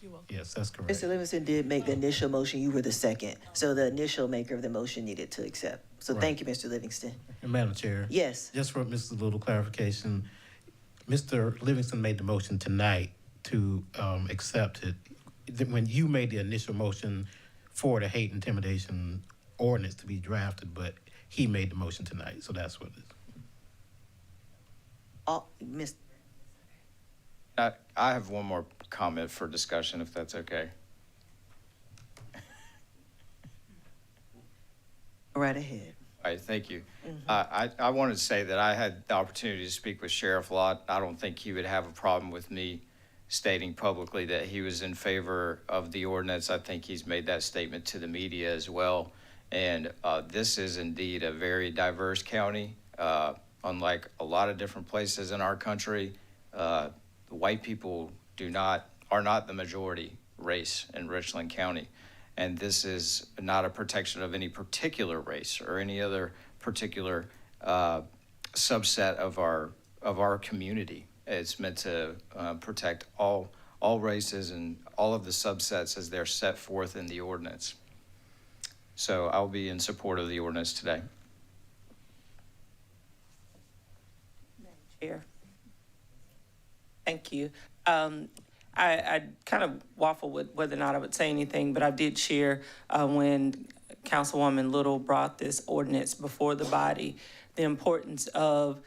S7: You're welcome.
S11: Yes, that's correct.
S6: Mr. Livingston did make the initial motion, you were the second, so the initial maker of the motion needed to accept. So
S11: Right.
S6: thank you, Mr. Livingston.
S11: And Madam Chair?
S6: Yes.
S11: Just for Mr. Little clarification, Mr. Livingston made the motion tonight to accept it. When you made the initial motion for the hate intimidation ordinance to be drafted, but he made the motion tonight, so that's what it is.
S6: Oh, Miss,
S21: I have one more comment for discussion, if that's okay.
S6: right ahead.
S21: All right, thank you. I wanted to say that I had the opportunity to speak with Sheriff Lott. I don't think he would have a problem with me stating publicly that he was in favor of the ordinance. I think he's made that statement to the media as well. And this is indeed a very diverse county. Unlike a lot of different places in our country, the white people are not the majority race in Richland County. And this is not a protection of any particular race or any other particular subset of our community. It's meant to protect all races and all of the subsets as they're set forth in the ordinance. So I'll be in support of the ordinance today.
S4: Chair. Thank you. I kind of waffle with whether or not I would say anything, but I did share when Councilwoman Little brought this ordinance before the body, the importance of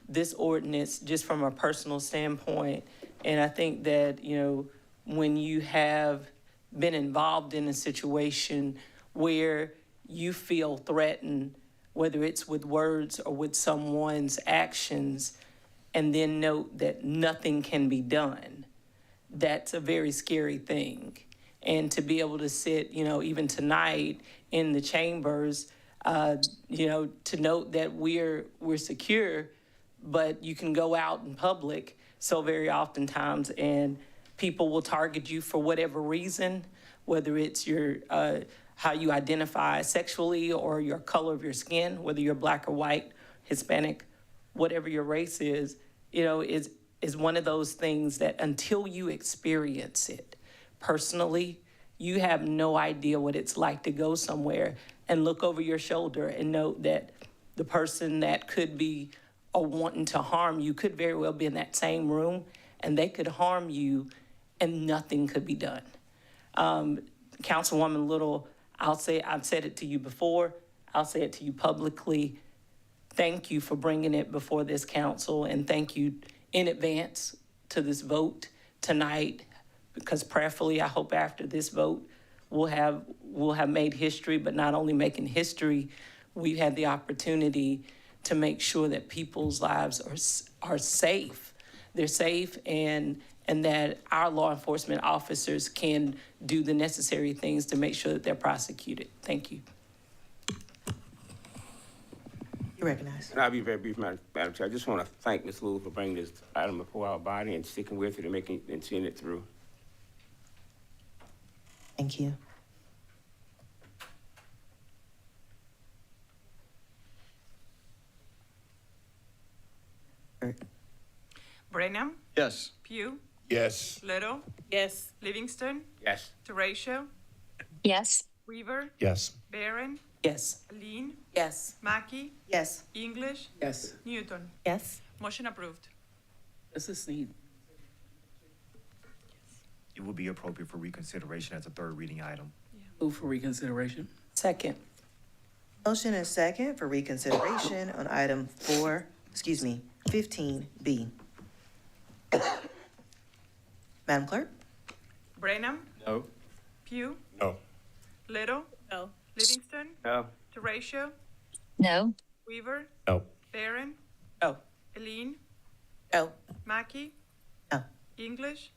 S4: this ordinance just from a personal standpoint. And I think that, you know, when you have been involved in a situation where you feel threatened, whether it's with words or with someone's actions, and then note that nothing can be done, that's a very scary thing. And to be able to sit, you know, even tonight in the chambers, you know, to note that we're secure, but you can go out in public so very oftentimes and people will target you for whatever reason, whether it's your how you identify sexually or your color of your skin, whether you're black or white, Hispanic, whatever your race is, you know, is one of those things that until you experience it personally, you have no idea what it's like to go somewhere and look over your shoulder and know that the person that could be wanting to harm you could very well be in that same room and they could harm you and nothing could be done. Councilwoman Little, I've said it to you before, I'll say it to you publicly. Thank you for bringing it before this council, and thank you in advance to this vote tonight, because prayerfully, I hope after this vote, we'll have made history, but not only making history, we've had the opportunity to make sure that people's lives are safe. They're safe, and that our law enforcement officers can do the necessary things to make sure that they're prosecuted. Thank you.
S6: You recognize.
S10: And I'll be very brief, Madam Chair. I just want to thank Ms. Lewis for bringing this item before our body and sticking with it and seeing it through.
S6: Thank you.
S7: Brenham,
S21: Yes.
S7: Pugh,
S3: Yes.
S7: Little,
S5: Yes.
S7: Livingston,
S10: Yes.
S7: Teratio,
S1: Yes.
S7: Weaver,
S3: Yes.
S7: Barron,
S4: Yes.
S7: Lean,
S4: Yes.
S7: Mackey,
S6: Yes.
S7: English,
S5: Yes.
S7: Newton.
S14: Yes.
S7: Motion approved.
S5: Does this need?
S9: It will be appropriate for reconsideration as a third reading item.
S5: Move for reconsideration.
S4: Second.
S6: Motion and second for reconsideration on item 15B. Madam Clerk?
S7: Brenham,
S21: No.
S7: Pugh,
S3: No.
S7: Little,
S5: No.
S7: Livingston,
S10: No.
S7: Teratio,
S1: No.
S7: Weaver,
S3: No.
S7: Barron,
S4: No.
S7: Lean,
S4: No.
S7: Mackey,
S6: No.
S7: English,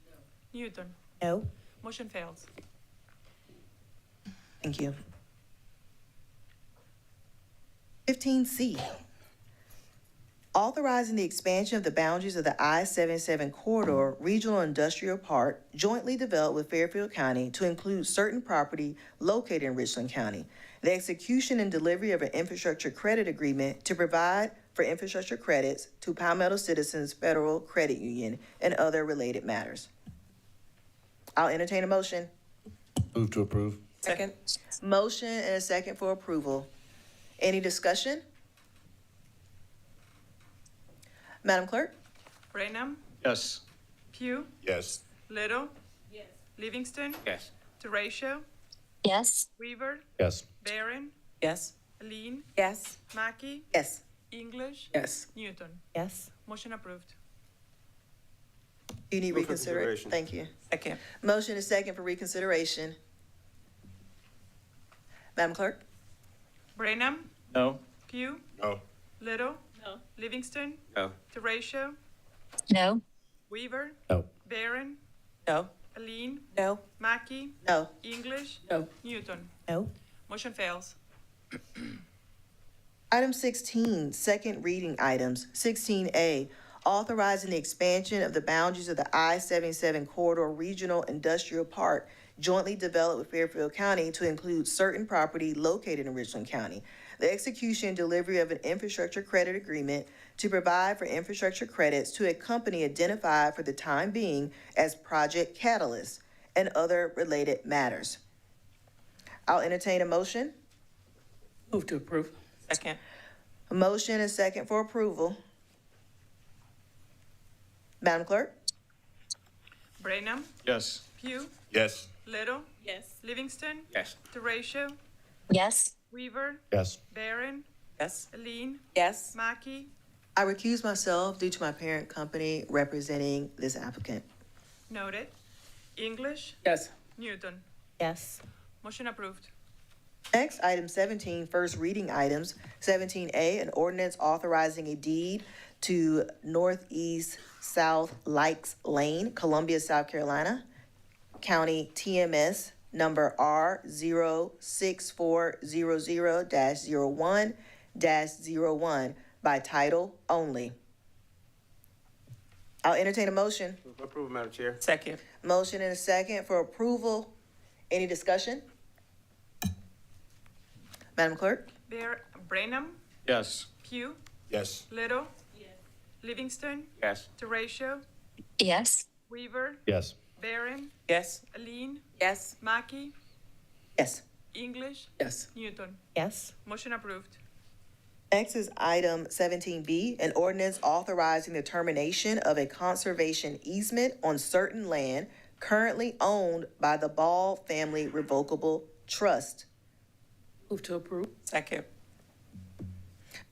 S7: Newton.
S14: No.
S7: Motion fails.
S6: Thank you. 15C, authorizing the expansion of the boundaries of the I-77 Corridor Regional Industrial Park jointly developed with Fairfield County to include certain property located in Richland County, the execution and delivery of an infrastructure credit agreement to provide for infrastructure credits to Palmetto Citizens Federal Credit Union, and other related matters. I'll entertain a motion.
S3: Move to approve.
S4: Second.
S6: Motion and a second for approval. Any discussion? Madam Clerk?
S7: Brenham,
S21: Yes.
S7: Pugh,
S3: Yes.
S7: Little. Yes. Livingston,
S10: Yes.
S7: Teratio,
S1: Yes.
S7: Weaver,
S13: Yes.
S7: Barron,
S4: Yes.
S7: Aline,
S14: Yes.
S7: Mackey,
S6: Yes.
S7: English,
S5: Yes.
S7: Newton.
S8: Yes.
S7: Motion approved.
S6: You need
S10: Move for
S6: reconsideration?
S10: consideration.
S6: Thank you.
S4: Second.
S6: Motion is second for reconsideration. Madam Clerk?
S7: Brenham,
S21: No.
S7: Pugh,
S3: No.
S7: Little. No. Livingston,
S10: No.
S7: Teratio,
S1: No.
S7: Weaver,
S13: No.
S7: Barron,
S4: No.
S7: Aline,
S14: No.
S7: Mackey,
S6: No.
S7: English,
S5: No.
S7: Newton.
S8: No.
S7: Motion fails.
S6: Item 16, second reading items. 16A, authorizing the expansion of the boundaries of the I-77 Corridor Regional Industrial Park jointly developed with Fairfield County to include certain property located in Richland County. The execution and delivery of an infrastructure credit agreement to provide for infrastructure credits to a company identified for the time being as Project Catalyst and other related matters. I'll entertain a motion.
S5: Move to approve.
S4: Second.
S6: A motion and second for approval. Madam Clerk?
S7: Brenham,
S21: Yes.
S7: Pugh,
S3: Yes.
S7: Little. Yes. Livingston,
S10: Yes.
S7: Teratio,
S1: Yes.
S7: Weaver,
S13: Yes.
S7: Barron,
S4: Yes.
S7: Aline,
S14: Yes.
S7: Mackey,
S6: I recuse myself due to my parent company representing this applicant.
S7: noted. English,
S5: Yes.
S7: Newton.
S8: Yes.
S7: Motion approved.
S6: Next, item 17, first reading items. 17A, an ordinance authorizing a deed to Northeast South Likes Lane, Columbia, South Carolina, County TMS number R06400-01-01 by title only. I'll entertain a motion.
S10: Move for approval, Madam Chair.
S4: Second.
S6: Motion and a second for approval. Any discussion? Madam Clerk?
S7: Brenham,
S21: Yes.
S7: Pugh,
S3: Yes.
S7: Little. Livingston,
S10: Yes.
S7: Teratio,
S1: Yes.
S7: Weaver,
S13: Yes.
S7: Barron,
S4: Yes.
S7: Aline,
S14: Yes.
S7: Mackey,
S6: Yes.
S7: English,
S5: Yes.
S7: Newton.
S8: Yes.
S7: Motion approved.
S6: Next is item 17B, an ordinance authorizing the termination of a conservation easement on certain land currently owned by the Ball Family Revocable Trust.
S5: Move to approve.
S4: Second.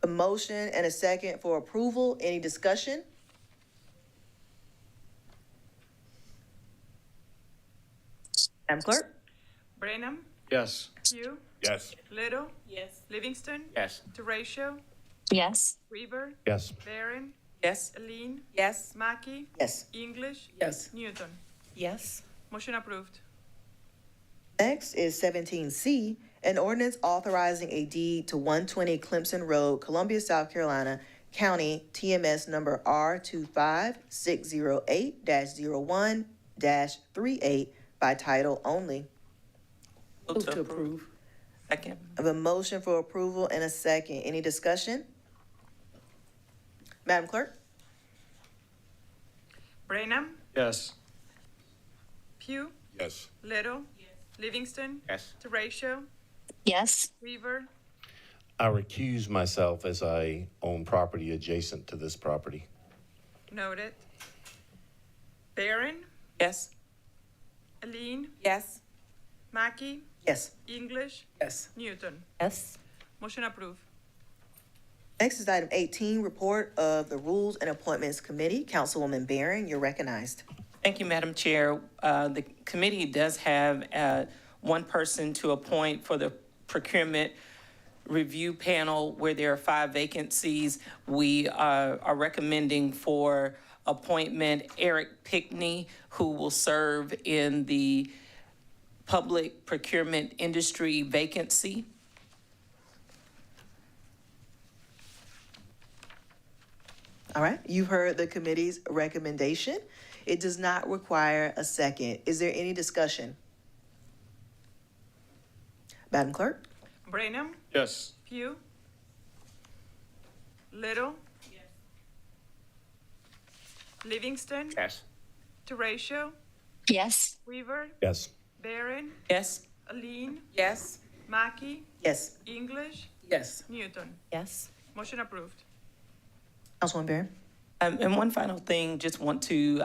S6: A motion and a second for approval. Any discussion? Madam Clerk?
S7: Brenham,
S21: Yes.
S7: Pugh,
S3: Yes.
S7: Little. Yes. Livingston,
S10: Yes.
S7: Teratio,
S1: Yes.
S7: Weaver,
S13: Yes.
S7: Barron,
S4: Yes.
S7: Aline,
S14: Yes.
S7: Mackey,
S6: Yes.
S7: English,
S5: Yes.
S7: Newton.
S8: Yes.
S7: Motion approved.
S6: Next is 17C, an ordinance authorizing a deed to 120 Clemson Road, Columbia, South Carolina, County TMS number R25-608-01-38 by title only.
S4: Move to approve. Second.
S6: I have a motion for approval and a second. Any discussion? Madam Clerk?
S7: Brenham,
S21: Yes.
S7: Pugh,
S3: Yes.
S7: Little. Livingston,
S10: Yes.
S7: Teratio,
S1: Yes.
S7: Weaver,
S13: I recuse myself as I own property adjacent to this property.
S7: noted. Barron,
S4: Yes.
S7: Aline,
S14: Yes.
S7: Mackey,
S6: Yes.
S7: English,
S5: Yes.
S7: Newton.
S8: Yes.
S7: Motion approved.
S6: Next is item 18, report of the Rules and Appointments Committee. Councilwoman Barron, you're recognized.
S4: Thank you, Madam Chair. The committee does have one person to appoint for the procurement review panel where there are 5 vacancies. We are recommending for appointment Eric Pickney, who will serve in the public procurement industry vacancy.
S6: All right, you've heard the committee's recommendation. It does not require a second. Is there any discussion? Madam Clerk?
S7: Brenham,
S21: Yes.
S7: Pugh, Little. Livingston,
S10: Yes.
S7: Teratio,
S1: Yes.
S7: Weaver,
S13: Yes.
S7: Barron,
S4: Yes.
S7: Aline,
S14: Yes.
S7: Mackey,
S6: Yes.
S7: English,
S5: Yes.
S7: Newton.
S8: Yes.
S7: Motion approved.
S6: Councilwoman Barron?
S4: And one final thing, just want to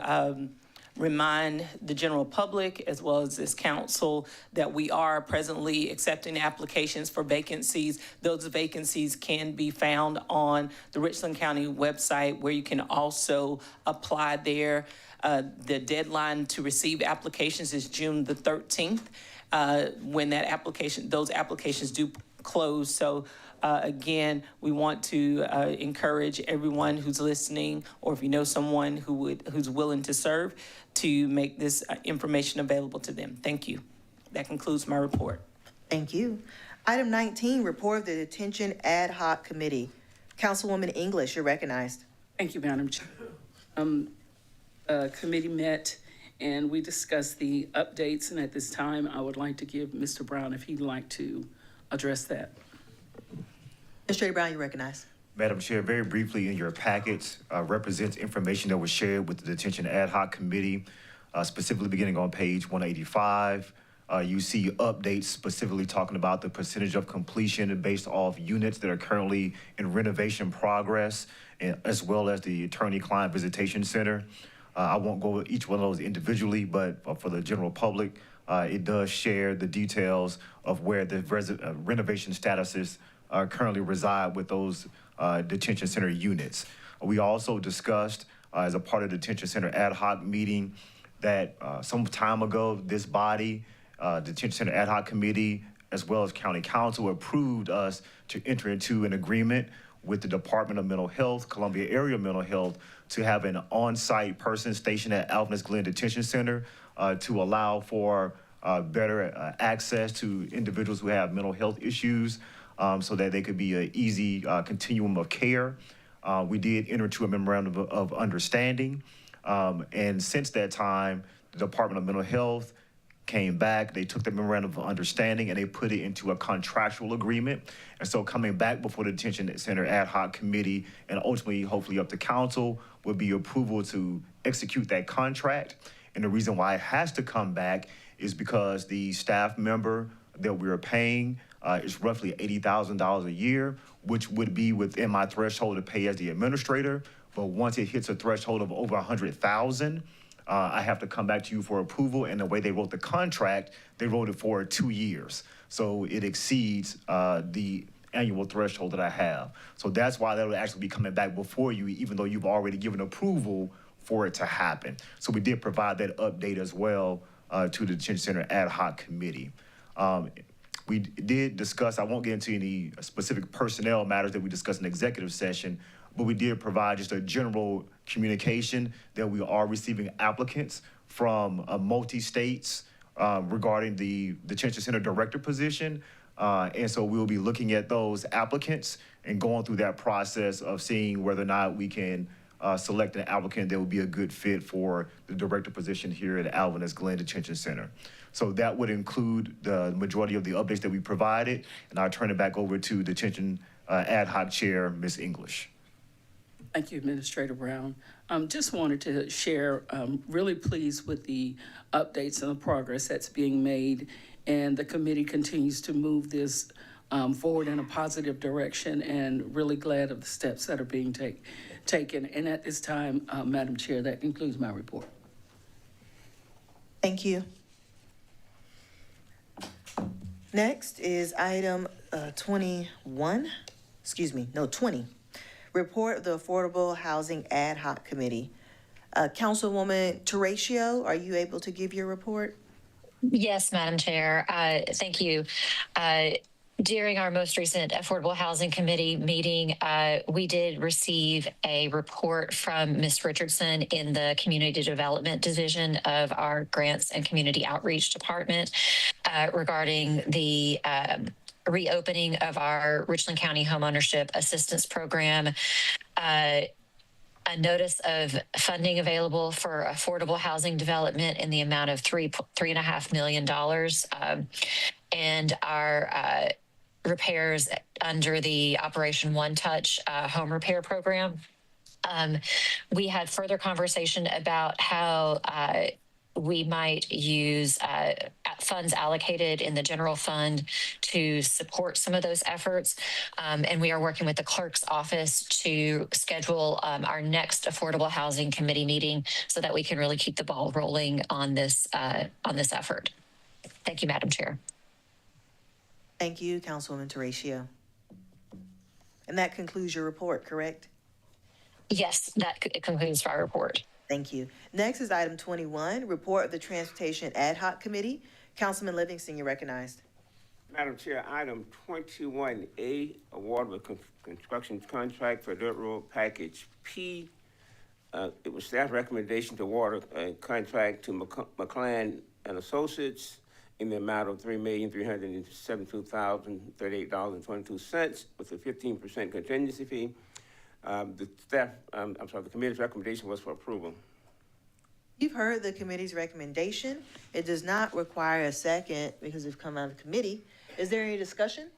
S4: remind the general public as well as this council that we are presently accepting applications for vacancies. Those vacancies can be found on the Richland County website where you can also apply there. The deadline to receive applications is June the 13th. When those applications do close. So again, we want to encourage everyone who's listening, or if you know someone who's willing to serve, to make this information available to them. Thank you. That concludes my report.
S6: Thank you. Item 19, report of the Detention Ad Hoc Committee. Councilwoman English, you're recognized.
S5: Thank you, Madam Chair. Committee met and we discussed the updates, and at this time, I would like to give Mr. Brown if he'd like to address that.
S6: Administrator Brown, you recognize.
S9: Madam Chair, very briefly, in your packets represents information that was shared with the Detention Ad Hoc Committee, specifically beginning on page 185. You see updates specifically talking about the percentage of completion based off units that are currently in renovation progress, and as well as the Attorney-Client Visitation Center. I won't go over each one of those individually, but for the general public, it does share the details of where the renovation statuses currently reside with those detention center units. We also discussed as a part of the detention center ad hoc meeting that some time ago, this body, detention center ad hoc committee, as well as county council, approved us to enter into an agreement with the Department of Mental Health, Columbia Area Mental Health, to have an on-site person stationed at Alvinus Glen Detention Center to allow for better access to individuals who have mental health issues, so that they could be an easy continuum of care. We did enter into a memorandum of understanding, and since that time, the Department of Mental Health came back, they took the memorandum of understanding and they put it into a contractual agreement. And so coming back before the Detention Center Ad Hoc Committee and ultimately, hopefully up to council, would be approval to execute that contract. And the reason why it has to come back is because the staff member that we're paying is roughly $80,000 a year, which would be within my threshold to pay as the administrator. But once it hits a threshold of over $100,000, I have to come back to you for approval. And the way they wrote the contract, they wrote it for 2 years. So it exceeds the annual threshold that I have. So that's why that would actually be coming back before you, even though you've already given approval for it to happen. So we did provide that update as well to the Detention Center Ad Hoc Committee. We did discuss, I won't get into any specific personnel matters that we discussed in executive session, but we did provide just a general communication that we are receiving applicants from multi-states regarding the Detention Center Director position. And so we'll be looking at those applicants and going through that process of seeing whether or not we can select an applicant that would be a good fit for the director position here at Alvinus Glen Detention Center. So that would include the majority of the updates that we provided, and I'll turn it back over to Detention Ad Hoc Chair, Ms. English.
S5: Thank you, Administrator Brown. Just wanted to share, really pleased with the updates and the progress that's being made, and the committee continues to move this forward in a positive direction, and really glad of the steps that are being taken. And at this time, Madam Chair, that concludes my report.
S6: Thank you. Next is item 20. Report of the Affordable Housing Ad Hoc Committee. Councilwoman Terratio, are you able to give your report?
S1: Yes, Madam Chair. Thank you. During our most recent Affordable Housing Committee meeting, we did receive a report from Ms. Richardson in the Community Development Division of our Grants and Community Outreach Department regarding the reopening of our Richland County Homeownership Assistance Program. A notice of funding available for affordable housing development in the amount of $3.5 million, and our repairs under the Operation One Touch home repair program. We had further conversation about how we might use funds allocated in the general fund to support some of those efforts. And we are working with the clerk's office to schedule our next Affordable Housing Committee meeting so that we can really keep the ball rolling on this effort. Thank you, Madam Chair.
S6: Thank you, Councilwoman Terratio. And that concludes your report, correct?
S1: Yes, that concludes our report.
S6: Thank you. Next is item 21, report of the Transportation Ad Hoc Committee. Councilman Livingston, you're recognized.
S10: Madam Chair, item 21A, award of a construction contract for Dirt Road Package P. It was staff recommendation to award a contract to McClan and Associates in the amount of $3,372,038.22 with a 15% contingency fee. The committee's recommendation was for approval.
S6: You've heard the committee's recommendation. It does not require a second because it's come out of committee. Is there any discussion?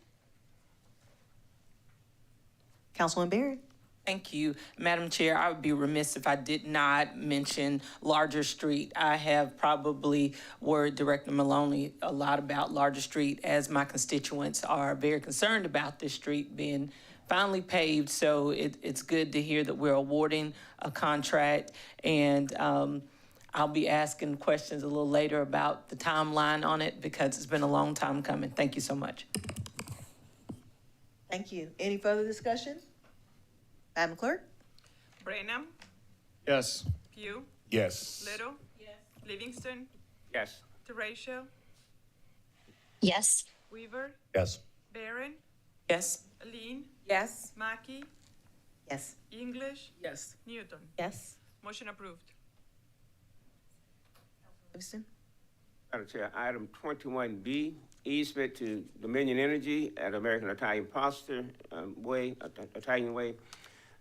S6: Councilwoman Barron.
S4: Thank you, Madam Chair. I would be remiss if I did not mention Larger Street. I have probably worried Director Maloney a lot about Larger Street, as my constituents are very concerned about this street being finally paved. So it's good to hear that we're awarding a contract, and I'll be asking questions a little later about the timeline on it because it's been a long time coming. Thank you so much.
S6: Thank you. Any further discussion? Madam Clerk?
S7: Brenham,
S13: Yes.
S7: Pugh,
S3: Yes.
S7: Little. Yes. Livingston,
S10: Yes.
S7: Terratio,
S1: Yes.
S7: Weaver,
S13: Yes.
S7: Barron,
S4: Yes.
S7: Aline,
S4: Yes.
S7: Mackey,
S6: Yes.
S7: English,
S5: Yes.
S7: Newton.
S14: Yes.
S7: Motion approved.
S6: Livingston?
S10: Madam Chair, item 21B, easement to Dominion Energy at American Italian Italian Way.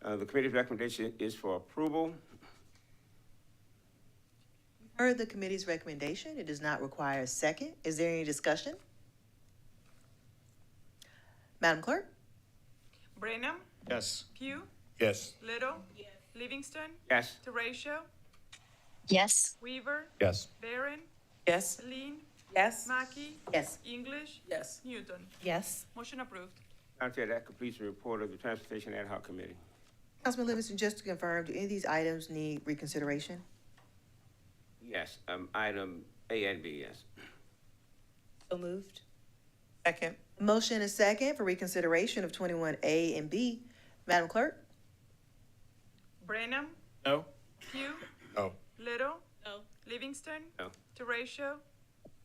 S10: The committee's recommendation is for approval.
S6: Heard the committee's recommendation. It does not require a second. Is there any discussion? Madam Clerk?
S7: Brenham,
S13: Yes.
S7: Pugh,
S3: Yes.
S7: Little. Yes. Livingston,
S10: Yes.
S7: Terratio,
S1: Yes.
S7: Weaver,
S13: Yes.
S7: Barron,
S4: Yes.
S7: Aline,
S4: Yes.
S7: Mackey,
S6: Yes.
S7: English,
S5: Yes.
S7: Newton.
S14: Yes.
S7: Motion approved.
S10: Madam Chair, that completes the report of the Transportation Ad Hoc Committee.
S6: Councilman Livingston, just to confirm, do any of these items need reconsideration?
S10: Yes, item A and B, yes.
S14: So moved.
S4: Second.
S6: Motion is second for reconsideration of 21A and B. Madam Clerk?
S7: Brenham,
S13: No.
S7: Pugh,
S3: No.
S7: Little. No. Livingston.
S10: No.
S7: Terratio,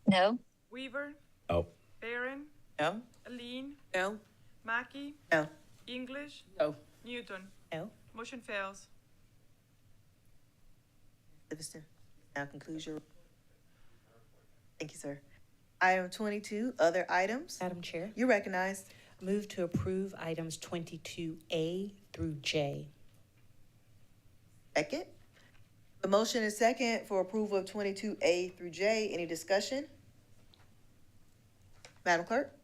S1: No.
S7: Weaver,
S13: No.
S7: Barron,
S4: No.
S7: Aline,
S4: No.
S7: Mackey,
S6: No.
S7: English,
S5: No.
S7: Newton.
S14: No.
S7: Motion fails.
S6: Livingston, now concludes your. Thank you, sir. Item 22, other items.
S8: Madam Chair,
S6: You're recognized.
S8: move to approve items 22A through J.
S6: Second. The motion is second for approval of 22A through J. Any discussion? Madam Clerk?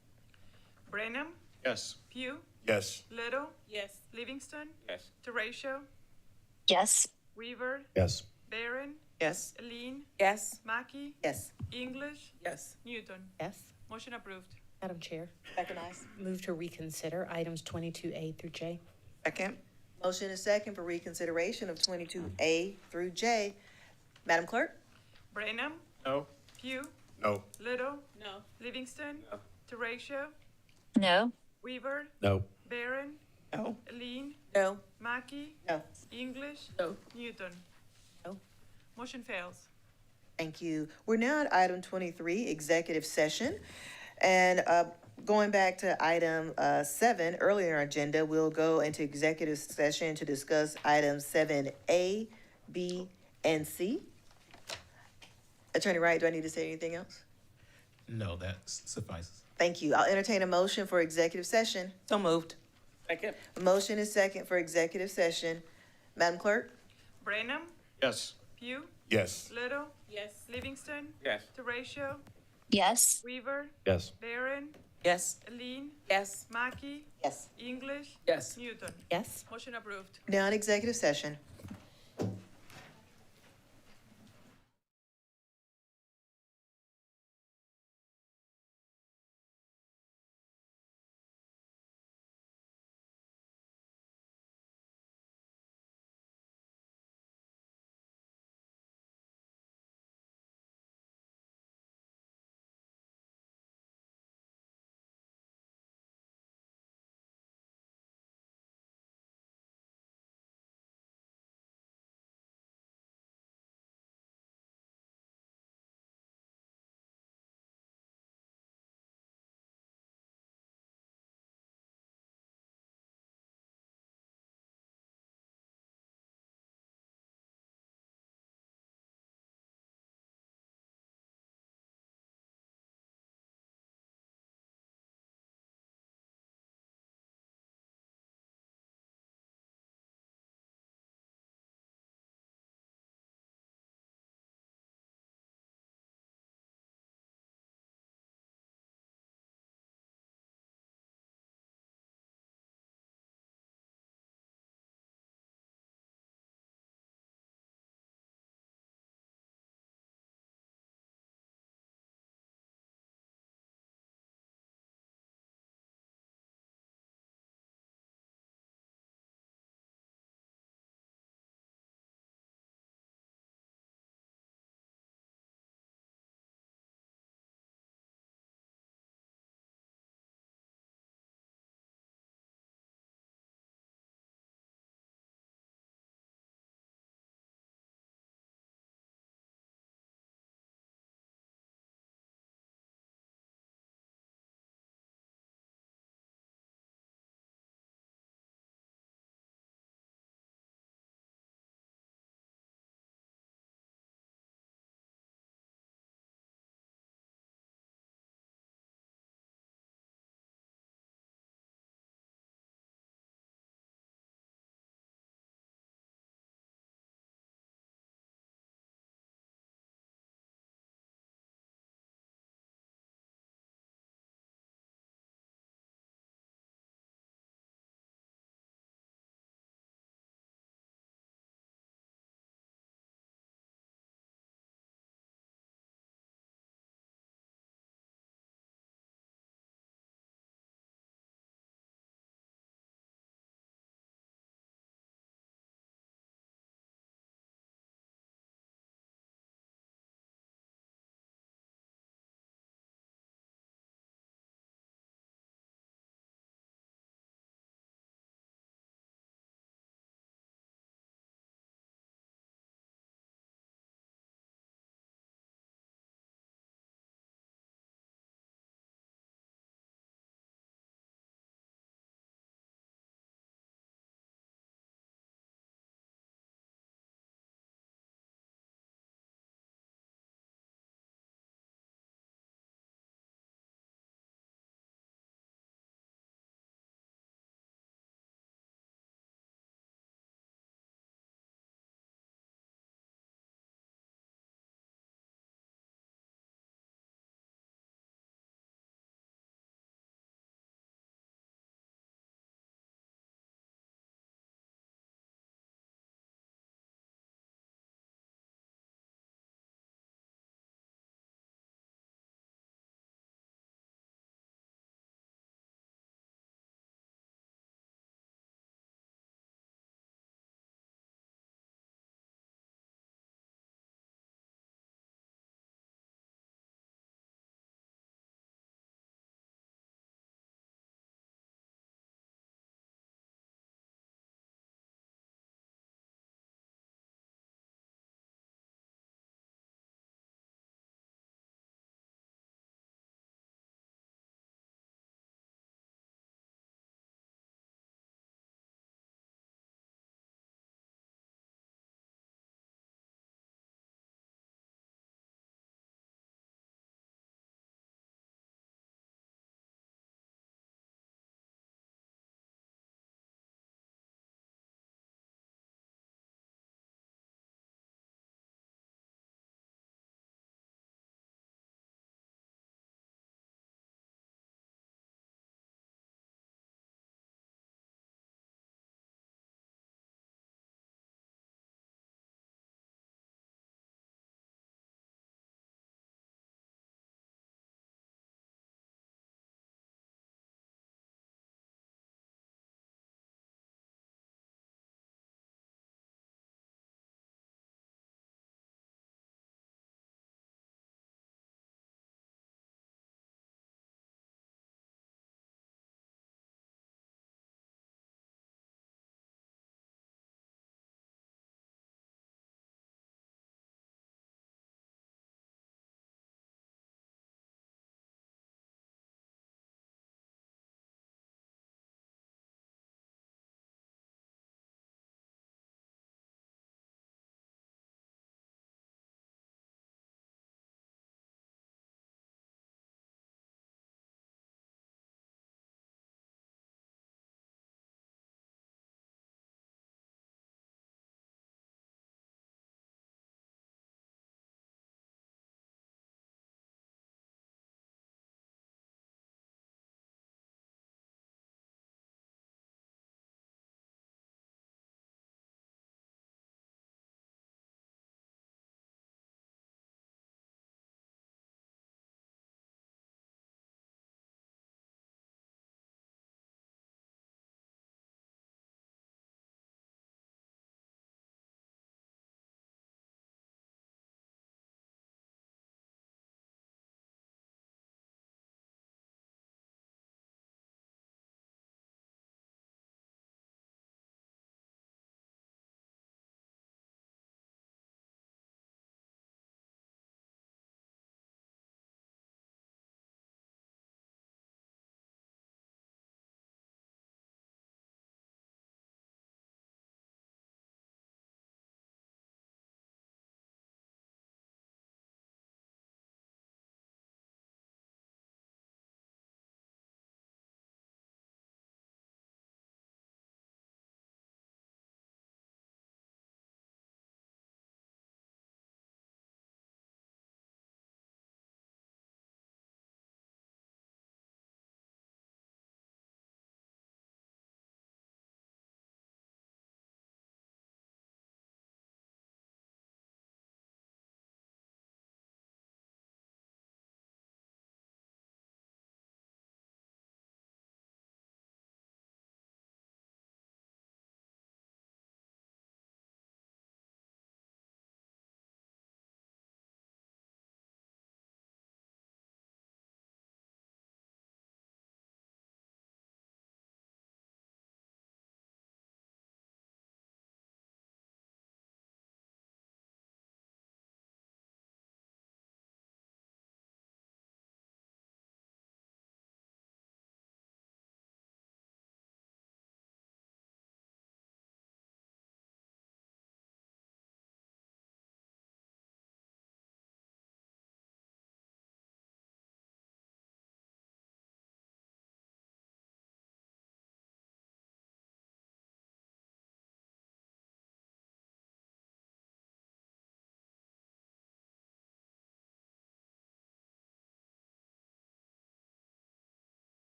S7: Brenham,
S13: Yes.
S7: Pugh,
S3: Yes.
S7: Little.
S4: Yes.
S7: Livingston,
S10: Yes.
S7: Terratio,
S1: Yes.
S7: Weaver,
S13: Yes.
S7: Barron,
S4: Yes.
S7: Aline,
S4: Yes.
S7: Mackey,
S6: Yes.
S7: English,
S5: Yes.
S7: Newton.
S14: Yes.
S7: Motion approved.
S8: Madam Chair,
S6: Recognized.
S8: move to reconsider items 22A through J.
S4: Second.
S6: Motion is second for reconsideration of 22A through J. Madam Clerk?
S7: Brenham,
S13: No.
S7: Pugh,
S3: No.
S7: Little.
S4: No.
S7: Livingston,
S10: No.
S7: Terratio,
S1: No.
S7: Weaver,
S13: No.
S7: Barron,
S4: No.
S7: Aline,
S4: No.
S7: Mackey,
S6: No.
S7: English,
S5: No.
S7: Newton.
S14: No.
S7: Motion fails.
S6: Thank you. We're now at item 23, executive session. And going back to item 7, earlier in our agenda, we'll go into executive session to discuss items 7A, B, and C. Attorney Wright, do I need to say anything else?
S11: No, that suffices.
S6: Thank you. I'll entertain a motion for executive session.
S4: So moved.
S5: Second.
S6: A motion is second for executive session. Madam Clerk?
S7: Brenham,
S13: Yes.
S7: Pugh,
S3: Yes.
S7: Little.
S4: Yes.
S7: Livingston,
S10: Yes.
S7: Terratio,
S1: Yes.
S7: Weaver,
S13: Yes.
S7: Barron,
S4: Yes.
S7: Aline,
S4: Yes.
S7: Mackey,
S6: Yes.
S7: English,
S5: Yes.
S7: Newton.
S14: Yes.
S7: Motion approved.
S6: Now in executive session.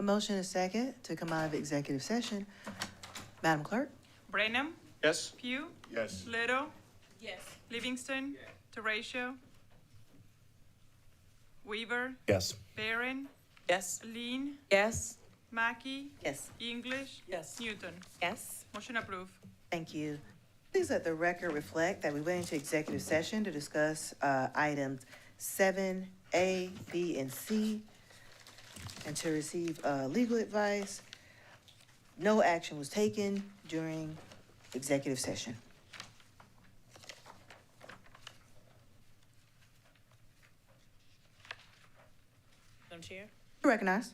S6: motion and a second to come out of executive session. Madam Clerk?
S7: Brenham,
S13: Yes?
S7: Pugh,
S3: Yes.
S7: Little,
S4: Yes.
S7: Livingston, Teratio, Weaver,
S13: Yes.
S7: Barron,
S4: Yes.
S7: Lean,
S4: Yes.
S7: Mackey,
S6: Yes.
S7: English,
S4: Yes.
S7: Newton.
S14: Yes.
S7: Motion approved.
S6: Thank you. Please let the record reflect that we went into executive session to discuss items 7A, B, and C, and to receive legal advice. No action was taken during executive session.
S4: Madam Chair?
S6: You recognize?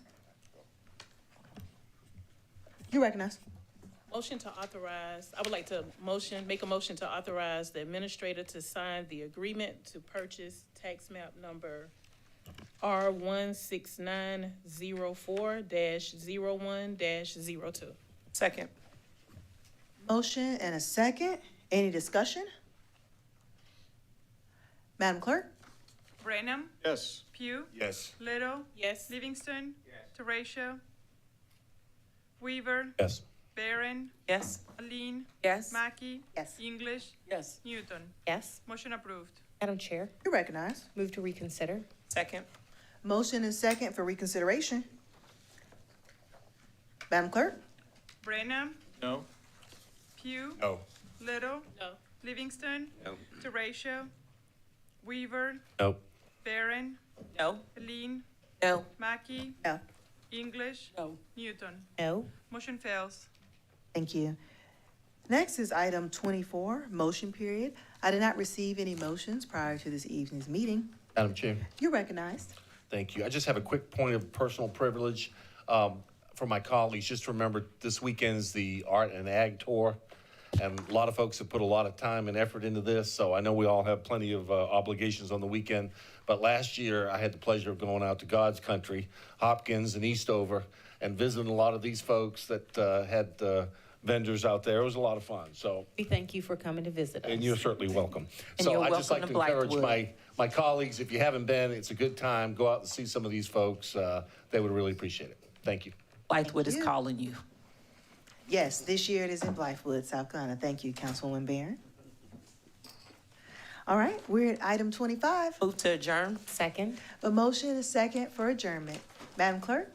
S6: You recognize?
S4: Motion to authorize, I would like to make a motion to authorize the administrator to sign the agreement to purchase tax map number R16904-01-02. Second.
S6: Motion and a second. Any discussion? Madam Clerk?
S7: Brenham,
S13: Yes.
S7: Pugh,
S3: Yes.
S7: Little,
S4: Yes.
S7: Livingston, Teratio, Weaver,
S13: Yes.
S7: Barron,
S4: Yes.
S7: Lean,
S4: Yes.
S7: Mackey,
S6: Yes.
S7: English,
S4: Yes.
S7: Newton.
S8: Yes.
S7: Motion approved.
S8: Madam Chair,
S6: You recognize?
S8: move to reconsider.
S4: Second.
S6: Motion and second for reconsideration. Madam Clerk?
S7: Brenham,
S13: No.
S7: Pugh,
S3: No.
S7: Little,
S4: No.
S7: Livingston,
S13: No.
S7: Teratio, Weaver,
S13: No.
S7: Barron,
S4: No.
S7: Lean,
S4: No.
S7: Mackey,
S6: No.
S7: English,
S4: No.
S7: Newton.
S8: No.
S7: Motion fails.
S6: Thank you. Next is item 24, motion period. I did not receive any motions prior to this evening's meeting.
S13: Madam Chair?
S6: You're recognized.
S13: Thank you. I just have a quick point of personal privilege for my colleagues. Just remember, this weekend's the Art and Ag Tour, and a lot of folks have put a lot of time and effort into this, so I know we all have plenty of obligations on the weekend. But last year, I had the pleasure of going out to God's country, Hopkins and Eastover, and visiting a lot of these folks that had vendors out there. It was a lot of fun, so.
S8: We thank you for coming to visit us.
S13: And you're certainly welcome.
S4: And
S13: So
S4: you're
S13: I'd just like
S4: welcome
S13: to
S4: to
S13: encourage
S4: Blythewood.
S13: my colleagues, if you haven't been, it's a good time. Go out and see some of these folks. They would really appreciate it. Thank you.
S4: Blythewood is
S6: you.
S4: calling you.
S6: Yes, this year it is in Blythewood, South Carolina. Thank you, Councilwoman Barron. All right, we're at item 25.
S4: Move to adjourn.
S8: Second.
S6: A motion and a second for adjournment. Madam Clerk?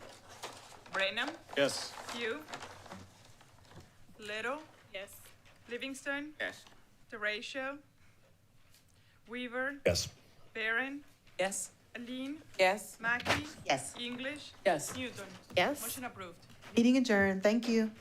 S7: Brenham,
S13: Yes.
S7: Pugh, Little,
S4: Yes.
S7: Livingston,
S10: Yes.
S7: Teratio, Weaver,
S13: Yes.
S7: Barron,
S4: Yes.
S7: Lean,
S4: Yes.
S7: Mackey,
S6: Yes.
S7: English,
S4: Yes.
S7: Newton.
S8: Yes.
S7: Motion approved.
S6: Meeting adjourned. Thank you.